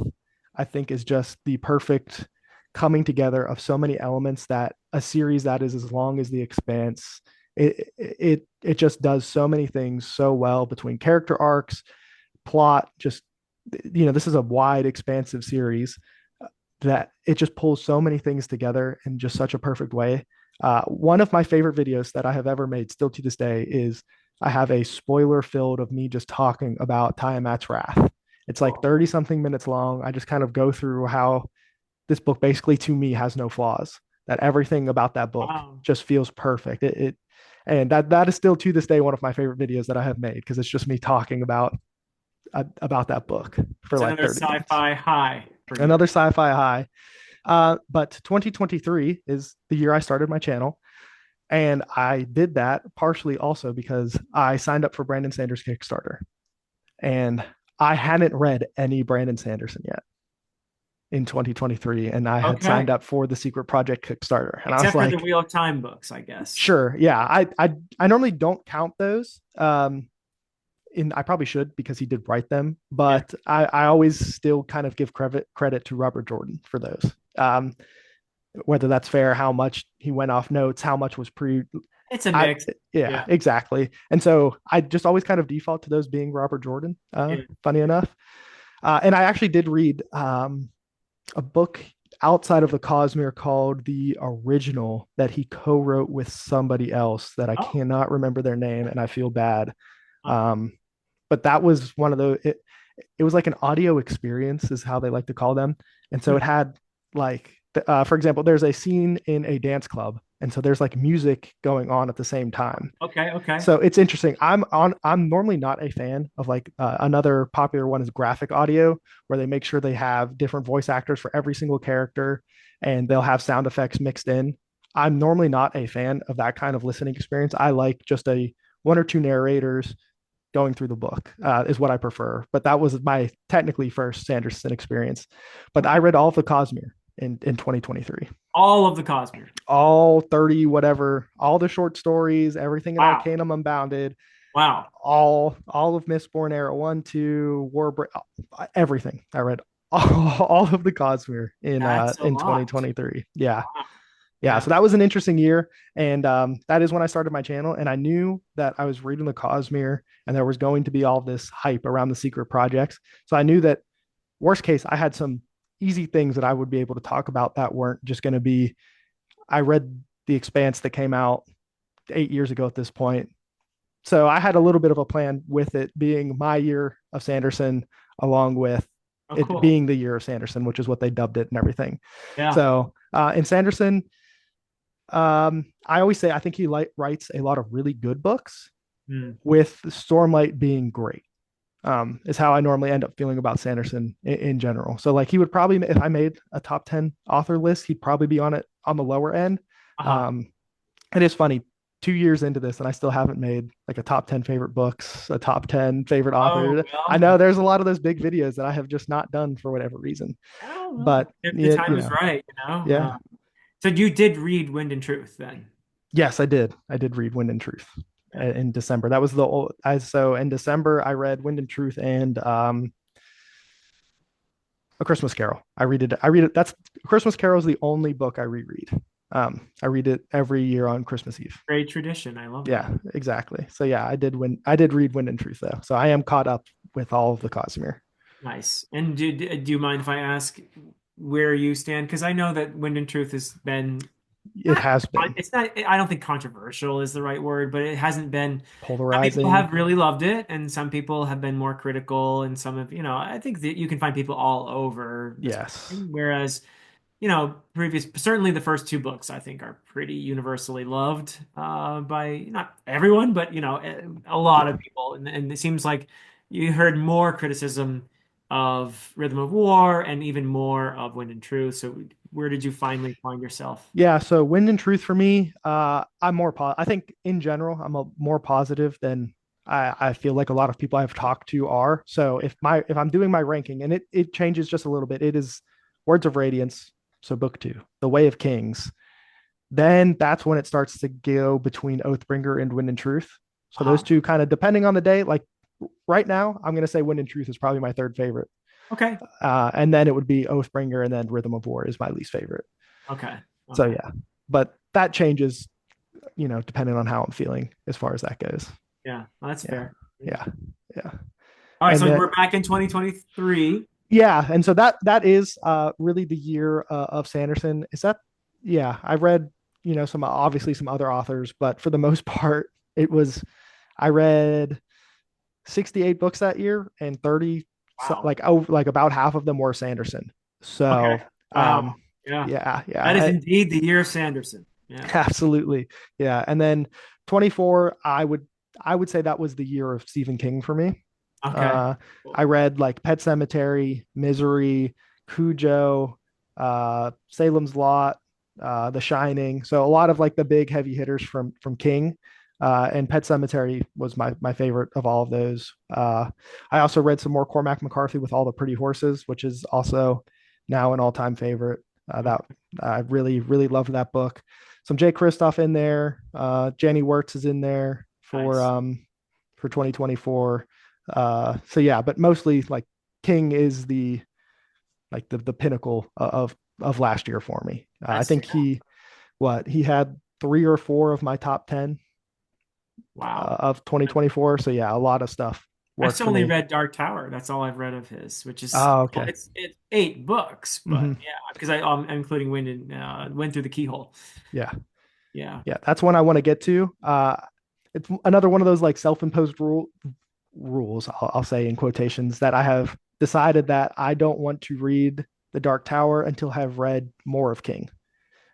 I think, is just the perfect coming together of so many elements that a series that is as long as The Expanse, it just does so many things so well between character arcs, plot, just this is a wide, expansive series that it just pulls so many things together in just such a perfect way. One of my favorite videos that I have ever made, still to this day, is I have a spoiler filled of me just talking about Tiamat's Wrath. It's like Cool. 30 something minutes long. I just kind of go through how this book basically to me has no flaws, that everything about that book Wow. just feels perfect. And that is still to this day one of my favorite videos that I have made because it's just me talking about that book for It's like another 30 minutes. sci-fi high for you. Another sci-fi high. But 2023 is the year I started my channel. And I did that partially also because I signed up for Brandon Sanders Kickstarter. And I hadn't read any Brandon Sanderson yet in 2023. And I had signed Okay. up for the Secret Project Kickstarter. And I was Except for the like, Wheel of Time books, I guess. sure, yeah. I normally don't count those. I probably should because he did write them, Yeah. but I always still kind of give credit to Robert Jordan for those. Whether that's fair, how much he went off notes, how much was pre. It's a I mix. Yeah, Yeah. exactly. And so I just always kind of default to those being Robert Jordan. Yeah. Funny enough, and I actually did read a book outside of the Cosmere called The Original that he co-wrote with somebody else that I Oh. cannot remember their name, and I feel bad. Huh. Um, but that was one of the it was like an audio experience is how they like to call them, and so it had like for example, there's a scene in a dance club, and so there's like music going on at the same time. Okay. Okay. So it's interesting. I'm normally not a fan of like another popular one is graphic audio, where they make sure they have different voice actors for every single character, and they'll have sound effects mixed in. I'm normally not a fan of that kind of listening experience. I like just a one or two narrators going through the book is what I prefer. But that was my technically first Sanderson experience. But I Okay. read all of the Cosmere in 2023, All of the Cosmere. all 30 whatever, all the short stories, everything in Wow. Arcanum Unbounded, Wow. all of Mistborn Era 1, 2, Warbreak, everything. I read all of the Cosmere That's a in lot. 2023. Yeah. Wow. Yeah, Yeah. so that was an interesting year, and that is when I started my channel. And I knew that I was reading the Cosmere, and there was going to be all this hype around the secret projects. So I knew that worst case, I had some easy things that I would be able to talk about that weren't just going to be. I read The Expanse that came out 8 years ago at this point, so I had a little bit of a plan with it being my year of Sanderson, along with Oh, it cool. being the year of Sanderson, which is what they dubbed it and everything. Yeah. So in Sanderson, I always say I think he writes a lot of really good books, Hmm. with Stormlight being great. Is how I normally end up feeling about Sanderson in general. So like he would probably, if I made a top 10 author list, he'd probably be on it on the lower end. Uh-huh. Um, it is funny, 2 years into this, and I still haven't made like a top 10 favorite books, a top 10 favorite Oh, author. I well, know there's a lot of those big videos that I have just not done for whatever reason, I don't know. but If the yeah, time is right, yeah. So you did read Wind and Truth then? Yes, I did. I did read Wind and Truth Yeah. in December. That was the old. So in December I read Wind and Truth and A Christmas Carol. I read it. I read it. That's Christmas Carol is the only book I reread. I read it every year on Christmas Eve. Great tradition. I love that. Yeah, exactly. So yeah, I did read Wind and Truth though. So I am caught up with all of the Cosmere. Nice. And do you mind if I ask where you stand? Because I know that Wind and Truth has been It not, has been it's not, I don't think controversial is the right word, but it hasn't been, some people polarizing. have really loved it and some people have been more critical and some have, I think that you can find people all over the Yes. spectrum. Whereas, certainly the first two books I think are pretty universally loved by not everyone, but a lot Yeah. of people. And it seems like you heard more criticism of Rhythm of War and even more of Wind and Truth. So where did you finally find yourself? Yeah, so Wind and Truth for me, I'm I think in general, I'm more positive than I feel like a lot of people I've talked to are. So if I'm doing my ranking and it changes just a little bit, it is Words of Radiance, so book two, The Way of Kings. Then that's when it starts to go between Oathbringer and Wind and Truth. So those Uh-huh. two kind of depending on the day, like right now, I'm gonna say Wind and Truth is probably my third favorite. Okay. And then it would be Oathbringer, and then Rhythm of War is my least favorite. Okay. So Okay. yeah, but that changes, depending on how I'm feeling as far as that goes. Yeah, well, that's Yeah, fair. yeah, yeah. All right, And so then we're back in 2023. yeah, and so that is really the year of Sanderson. Is that yeah? I read some obviously some other authors, but for the most part, it was I read 68 books that year, and 30 Wow. like like about half of them were Sanderson. Okay. So Wow. Yeah. yeah, That is yeah. indeed the year of Sanderson. Yeah. Absolutely. Yeah. And then 24, I would say that was the year of Stephen King for me. Okay. Uh I Cool. read like Pet Cemetery, Misery, Cujo, Salem's Lot, The Shining. So a lot of like the big heavy hitters from King. And Pet Cemetery was my favorite of all of those. I also read some more Cormac McCarthy with All the Pretty Horses, which is also now an all-time favorite. That Okay. I really, really loved that book. Some Jay Kristoff in there. Jenny Wirtz is in there Nice. for 2024. So yeah, but mostly like King is the like the pinnacle of last year for me. I That's think he had 3 or 4 of my top 10 wow. of 2024. So yeah, a lot of stuff I worked still for only me. read Dark Tower. That's all I've read of his, which is Oh, well, okay. it's 8 books, but Hmm. yeah, because I'm including Wind Through the Keyhole. Yeah, Yeah. yeah, that's one I want to get to. It's another one of those like self-imposed rules, I'll say in quotations, that I have decided that I don't want to read The Dark Tower until I have read more of King.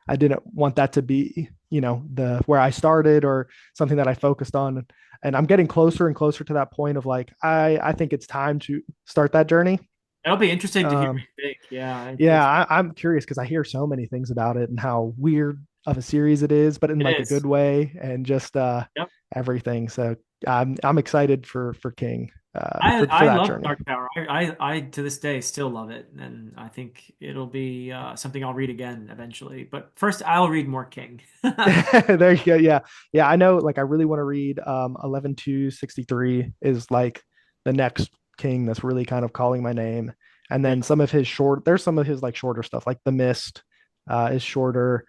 I didn't want that to be, the where I started or something that I focused on. And I'm getting closer and closer to that point of like, I think it's time to start that journey. It'll be interesting to hear what Um, you think. Yeah, yeah, I'm curious because I hear so many things about it and how weird of a series it is, but in it like a is. good way and just Yep. everything. So I'm excited for King for I that love journey. Dark Tower. I to this day still love it, and I think it'll be something I'll read again eventually. But first, I'll read more King. There you go. Yeah. Yeah. I know like I really want to read 11/2/63 is like the next King that's really kind of calling my name. And Yeah, then there's some of his like shorter stuff, like The Mist is shorter.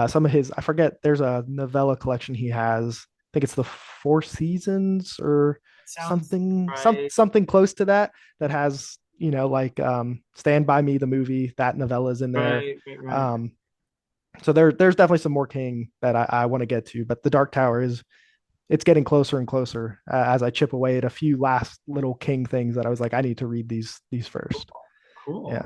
Some of his, I forget, there's a novella collection he has. I think it's the Four Seasons or that sounds right. something close to that that has, like Stand By Me, the movie, that novella is in there. Right, right, right. Um, so there's definitely some more King that I want to get to, but the Dark Tower is it's getting closer and closer as I chip away at a few last little King things that I was like, I need to read these Cool. first. Yeah. Cool.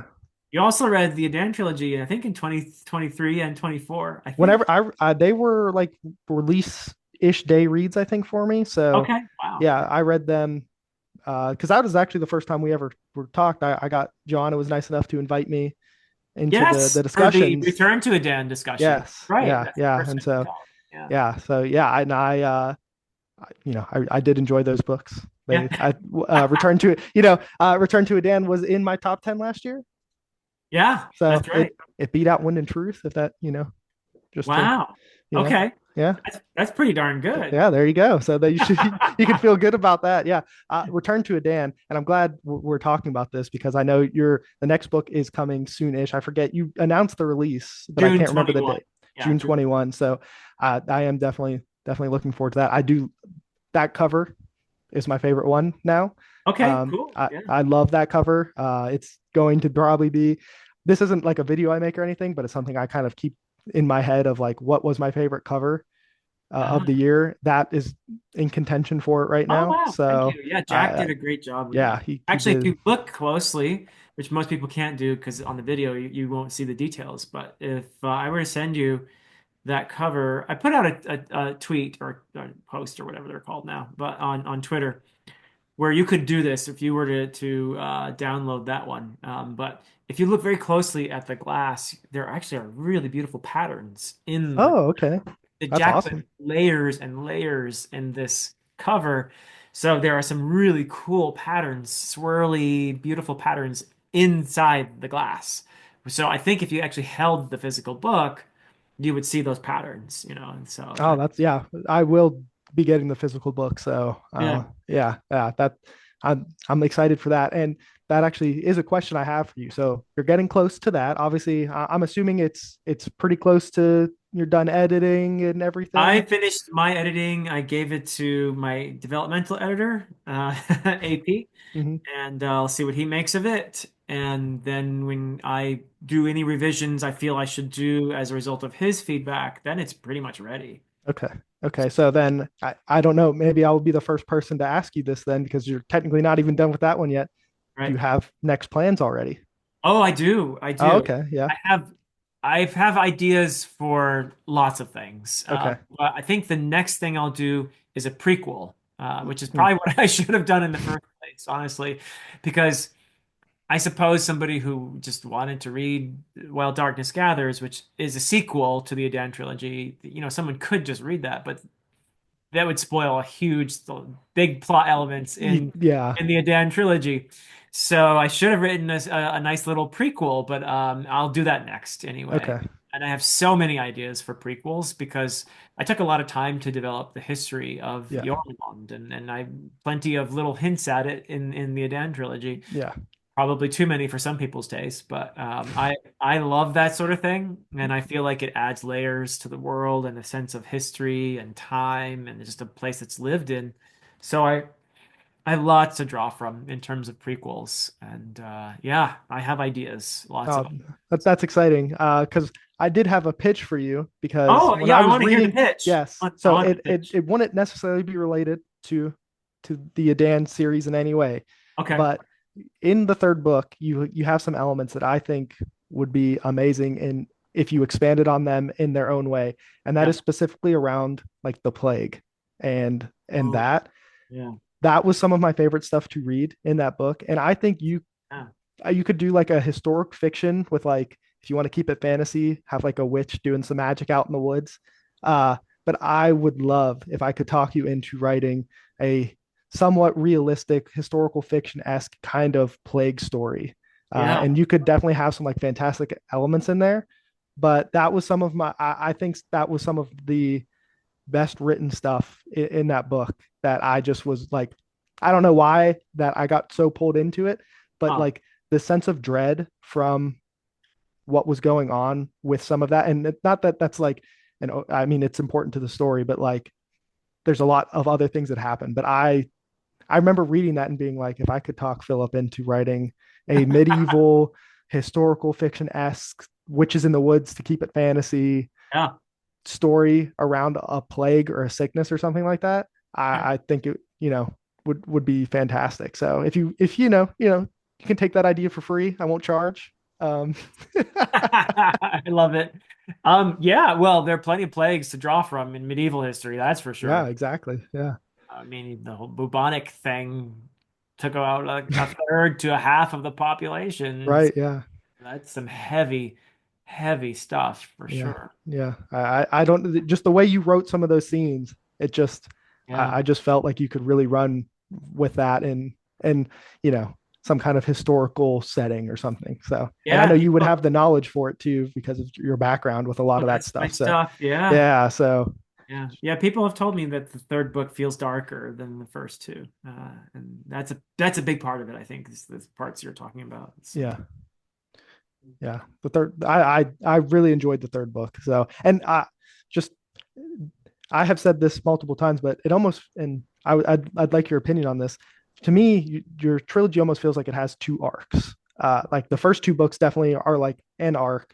You also read the Adan trilogy, I think in 2023 and 24, I Whenever think. they were like release ish day reads, I think for me. So Okay. Wow. yeah, I read them because that was actually the first time we ever were talked. I got John. It was nice enough to invite me into the Yes, for the discussions. Return to Adan discussion. Yes. Right. Yeah. That's the Yeah. first And time we so talked. Yeah. yeah. So yeah. I did enjoy those books. Yeah. I Return to a Dan was in my top 10 last year. Yeah, So that's right. it beat out Wind and Truth, if that, just to, Wow. you know, Okay. yeah. That's pretty darn good. Yeah, there you go. So that you should you can feel good about that. Yeah. Return to a Dan, and I'm glad we're talking about this because I know the next book is coming soon-ish. I forget you announced the release, but I June can't remember the 21. date. Yeah, June June. 21. So I am definitely looking forward to that. I do that cover is my favorite one now. Okay, cool. Yeah. I love that cover. It's going to probably be, this isn't like a video I make or anything, but it's something I kind of keep in my head of like, what was my favorite cover of the Ah. year? That is in contention for it right Oh, now. wow. Thank So, you. Yeah, Jack uh, did a great job with yeah, that. he Actually, if did. you look closely, which most people can't do because on the video you won't see the details, but if I were to send you that cover, I put out a tweet or a post or whatever they're called now, but on Twitter where you could do this if you were to download that one. But if you look very closely at the glass, there actually are really beautiful patterns in Oh, okay. the That's Jack put awesome. layers and layers in this cover. So there are some really cool patterns, swirly, beautiful patterns inside the glass. So I think if you actually held the physical book, you would see those patterns, and so Oh, that, that's yeah. I will be getting the physical book, so yeah. yeah. That I'm excited for that, and that actually is a question I have for you. So you're getting close to that. Obviously, I'm assuming it's pretty close to you're done editing and I everything. finished my editing. I gave it to my developmental editor, AP, Hmm. and I'll see what he makes of it. And then when I do any revisions I feel I should do as a result of his feedback, then it's pretty much ready. Okay. Okay. So then I don't know. Maybe I will be the first person to ask you this then because you're technically not even done with that one yet. Do you Right. have next plans already? Oh, I do. I Oh, do. okay. Yeah. I have I have ideas for lots of things. Okay. But I think the next thing I'll do is a prequel, which is Hmm. probably what I should have done in the first place, honestly, because I suppose somebody who just wanted to read While Darkness Gathers, which is a sequel to the Adan trilogy, someone could just read that, but that would spoil a huge, big plot elements Yeah. in the Adan trilogy. So I should have written a nice little prequel, but I'll do that next anyway. Okay. And I have so many ideas for prequels because I took a lot of time to develop the history of Yeah, Jormungand, and I plenty of little hints at it in the Adan trilogy. yeah. Probably too many for some people's taste, but I love that sort of thing, and I feel like it adds layers to the world and a sense of history and time and just a place that's lived in. So I have lots to draw from in terms of prequels, and yeah, I have ideas, lots of Oh, them. that's exciting. Because I did have a pitch for you because Oh when yeah, I I was want to hear the reading, pitch. yes, I so want the it pitch. it wouldn't necessarily be related to the Adan series in any way, Okay. but in the third book, you have some elements that I think would be amazing in if you expanded on them in their own way, and that Yeah. is specifically around like the plague and Oh yeah. that was some of my favorite stuff to read in that book, and I think Yeah. you could do like a historic fiction with like if you want to keep it fantasy, have like a witch doing some magic out in the woods. Uh, but I would love if I could talk you into writing a somewhat realistic historical fiction esque kind of plague story. Yeah. And you could definitely have some like fantastic elements in there. But that was some of I think that was some of the best written stuff in that book that I just was like, I don't know why that I got so pulled into it, but Huh. like the sense of dread from what was going on with some of that. And not that that's like, I mean, it's important to the story, but like there's a lot of other things that happen. But I remember reading that and being like, if I could talk Philip into writing a medieval historical fiction esque witches in the woods to keep it fantasy Yeah. story around a plague or a sickness or something like that, I think it, would be fantastic. So if you can take that idea for free. I won't charge. Um, I love it. Yeah, well, there are plenty of plagues to draw from in medieval history, that's for yeah, sure. exactly. Yeah. I mean, the whole bubonic thing took out like a third to a half of the population. Right. Yeah. That's some heavy, heavy stuff for Yeah. sure. Yeah. I don't just the way you wrote some of those scenes, it just Yeah. I just felt like you could really run with that and you know some kind of historical setting or something. So, and I know Yeah. you would Oh, have the knowledge for it too because of your background with a lot oh, of that that's my stuff. So, stuff. Yeah. yeah. So, Yeah. Yeah. People have told me that the third book feels darker than the first two. And that's a big part of it, I think, is the parts you're talking about. So yeah. Yeah. The third, I really enjoyed the third book. So, and just, I have said this multiple times, but it almost, and I'd like your opinion on this. To me, your trilogy almost feels like it has two arcs. Like the first two books definitely are like an arc,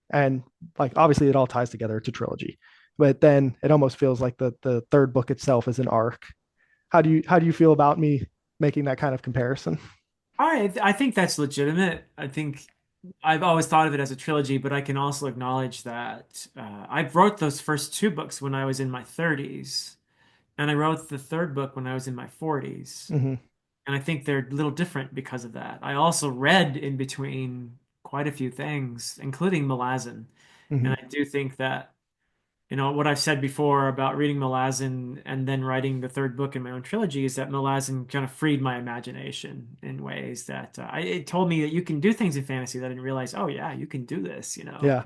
and like obviously it all ties together. It's a trilogy, but then it almost feels like the third book itself is an arc. How do you feel about me making that kind of comparison? I think that's legitimate. I think I've always thought of it as a trilogy, but I can also acknowledge that I wrote those first two books when I was in my 30s, and I wrote the third book when I was in my 40s. Mm-hmm, And I think they're a little different because of that. I also read in between quite a few things, including Malazan. mm-hmm. And I do think that, what I've said before about reading Malazan and then writing the third book in my own trilogy is that Malazan kind of freed my imagination in ways that it told me that you can do things in fantasy that I didn't realize, oh, yeah, you can do this. Yeah.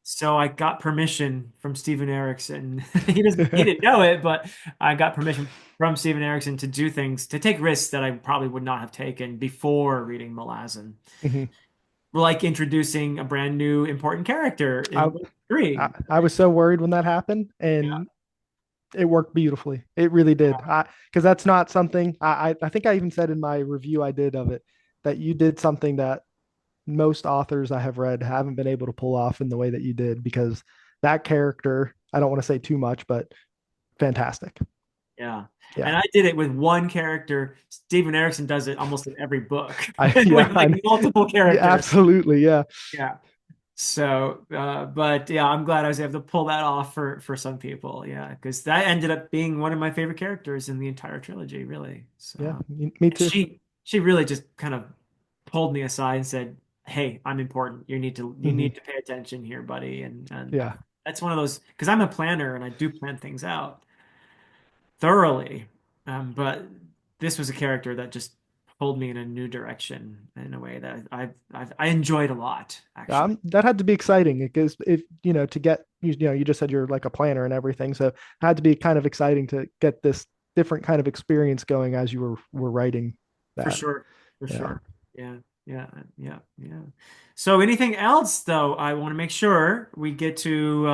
So I got permission from Steven Erikson. He didn't know it, but I got permission from Steven Erikson to do things, to take risks that I probably would not have taken before reading Malazan. Mm-hmm. Like introducing a brand new important character in I, book three. I was so worried when that happened, Yeah. and it worked beautifully. It really did. Because that's not something I think I even said in my review I did of it that you did something that most authors I have read haven't been able to pull off in the way that you did. Because that character, I don't want to say too much, but fantastic. Yeah. Yeah, And I did it with one character. Steven Erikson does it almost in every book I with yeah like multiple yeah, characters. absolutely, yeah. Yeah. So, but yeah, I'm glad I was able to pull that off for some people. Yeah, because that ended up being one of my favorite characters in the entire trilogy, really. Yeah, So, me and too. she really just kind of pulled me aside and said, "Hey, I'm important. You Hmm. need to pay attention here, buddy." And Yeah, that's one of those because I'm a planner and I do plan things out thoroughly. But this was a character that just pulled me in a new direction in a way that I enjoyed a lot, actually. That had to be exciting because if to get you just said you're like a planner and everything, so it had to be kind of exciting to get this different kind of experience going as you were writing For that. sure. For Yeah. sure. Yeah. Yeah. Yeah. Yeah. So anything else though, I want to make sure we get to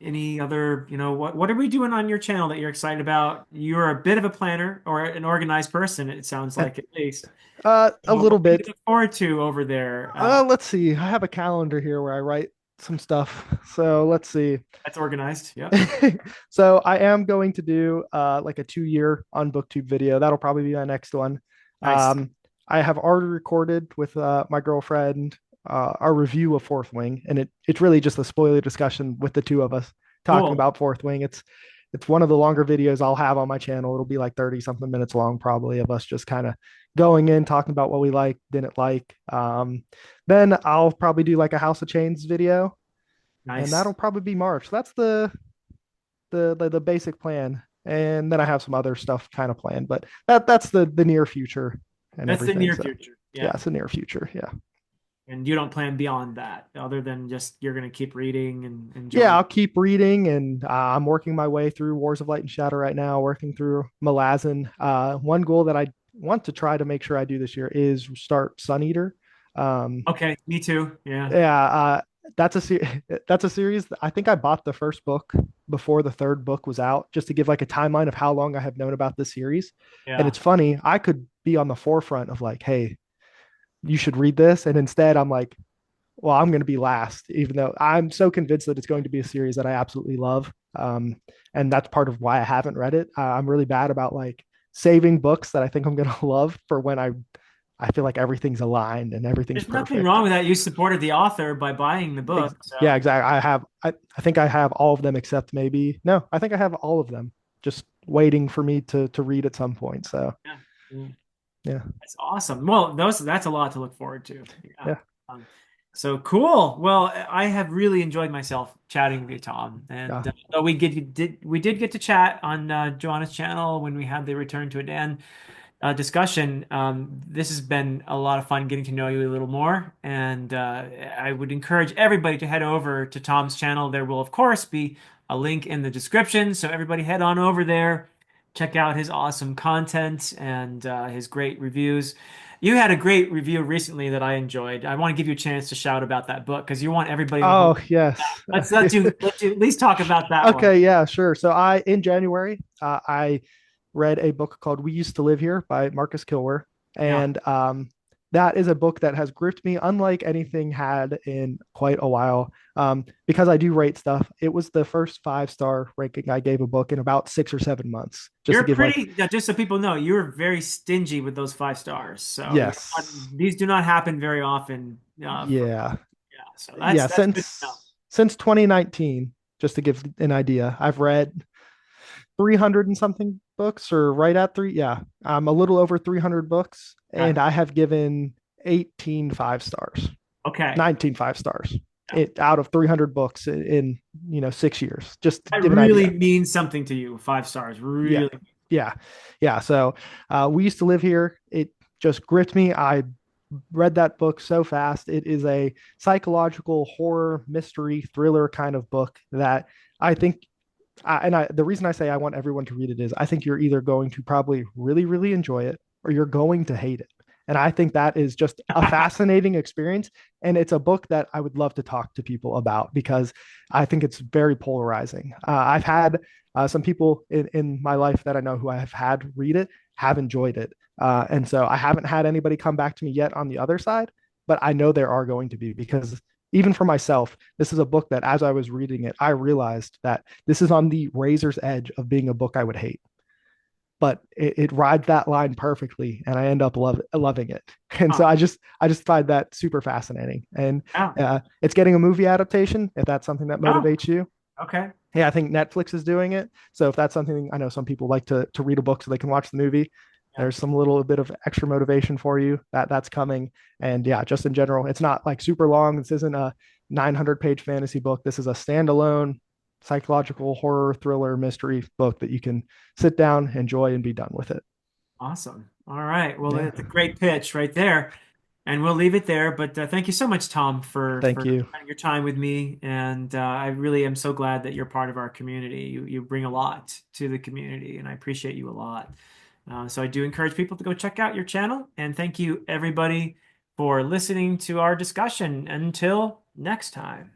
any other, what are we doing on your channel that you're excited about? You're a bit of a planner or an organized person, it sounds like at least. A What little do you bit. look forward to over there? Let's see. I have a calendar here where I write some stuff. So let's see. That's organized. Yep. So I am going to do like a 2 year on booktube video. That'll probably be my next one. Nice. um I have already recorded with my girlfriend our review of Fourth Wing, and it's really just a spoiler discussion with the two of us talking Cool. about Fourth Wing. It's one of the longer videos I'll have on my channel. It'll be like 30 something minutes long, probably, of us just kind of going in talking about what we like, didn't like. Then I'll probably do like a House of Chains video, and Nice. that'll probably be March. That's the basic plan, and then I have some other stuff kind of planned, but that's the near future and That's the everything. near So future. yeah, Yeah. it's the near future. Yeah, And you don't plan beyond that, other than just you're going to keep reading and yeah. enjoying. I'll keep reading, and I'm working my way through Wars of Light and Shadow right now. Working through Malazan. One goal that I want to try to make sure I do this year is start Sun Eater. Um, Okay, me too. Yeah. yeah, that's a that's a series. I think I bought the first book before the third book was out, just to give like a timeline of how long I have known about this series. And Yeah. it's funny, I could be on the forefront of like, hey, you should read this, and instead I'm like, well, I'm going to be last, even though I'm so convinced that it's going to be a series that I absolutely love. And that's part of why I haven't read it. I'm really bad about like saving books that I think I'm going to love for when I feel like everything's aligned and everything's There's nothing perfect. wrong with that. You supported the author by buying the book. Yeah, So, exactly. I think I have all of them except maybe no, I think I have all of them just waiting for me to read at some point. So yeah. Yeah. yeah, That's awesome. Well, that's a lot to look forward to. Yeah. yeah, Um, so cool. Well, I have really enjoyed myself chatting with you, Tom. yeah. And though we did get to chat on Joanna's channel when we had the Return to Adan discussion. This has been a lot of fun getting to know you a little more, and I would encourage everybody to head over to Tom's channel. There will, of course, be a link in the description, so everybody head on over there, check out his awesome content and his great reviews. You had a great review recently that I enjoyed. I want to give you a chance to shout about that book because you want everybody in the whole. Oh yes. Let you at least talk about that one. Okay, yeah, sure. So I in January, I read a book called We Used to Live Here by Marcus Kilwer. Yeah. And that is a book that has gripped me unlike anything had in quite a while. Because I do rate stuff. It was the first 5-star ranking I gave a book in about 6 or 7 months, just to You're give like, pretty, just so people know, you're very stingy with those 5 stars. So yes, these do not happen very often. yeah, Yeah, so that's yeah. that's good to know. Since 2019, just to give an idea, I've read 300 and something books, or right at three. Yeah, I'm a little over 300 books, Okay. and I have given 18 5 stars, Okay. 19 5 stars Yeah. it out of 300 books in 6 years, just to That give an really idea. means something to you. 5 stars, Yeah, really. yeah, yeah. So We Used to Live Here. It just gripped me. I read that book so fast. It is a psychological horror mystery thriller kind of book that I think the reason I say I want everyone to read it is I think you're either going to probably really, really enjoy it, or you're going to hate it. And I think that is just a fascinating experience. And it's a book that I would love to talk to people about because I think it's very polarizing. I've had some people in my life that I know who I have had read it, have enjoyed it. And so I haven't had anybody come back to me yet on the other side, but I know there are going to be, because even for myself, this is a book that as I was reading it, I realized that this is on the razor's edge of being a book I would hate. But it rides that line perfectly, and I end up loving it. And so Huh. I just find that super fascinating. And Yeah. it's getting a movie adaptation, if that's something that Oh, motivates you. okay. Yeah, I think Netflix is doing it. So if that's something, I know some people like to read a book so they can watch the movie. Yeah. There's some little bit of extra motivation for you that's coming. And yeah, just in general, it's not like super long. This isn't a 900-page fantasy book. This is a standalone psychological horror thriller mystery book that you can sit down, enjoy, and be done with it. Awesome. All right. Well, Yeah. that's a great pitch right there. And we'll leave it there. But thank you so much, Tom, Thank for you. spending your time with me. And I really am so glad that you're part of our community. You bring a lot to the community, and I appreciate you a lot. So I do encourage people to go check out your channel. And thank you, everybody, for listening to our discussion. Until next time.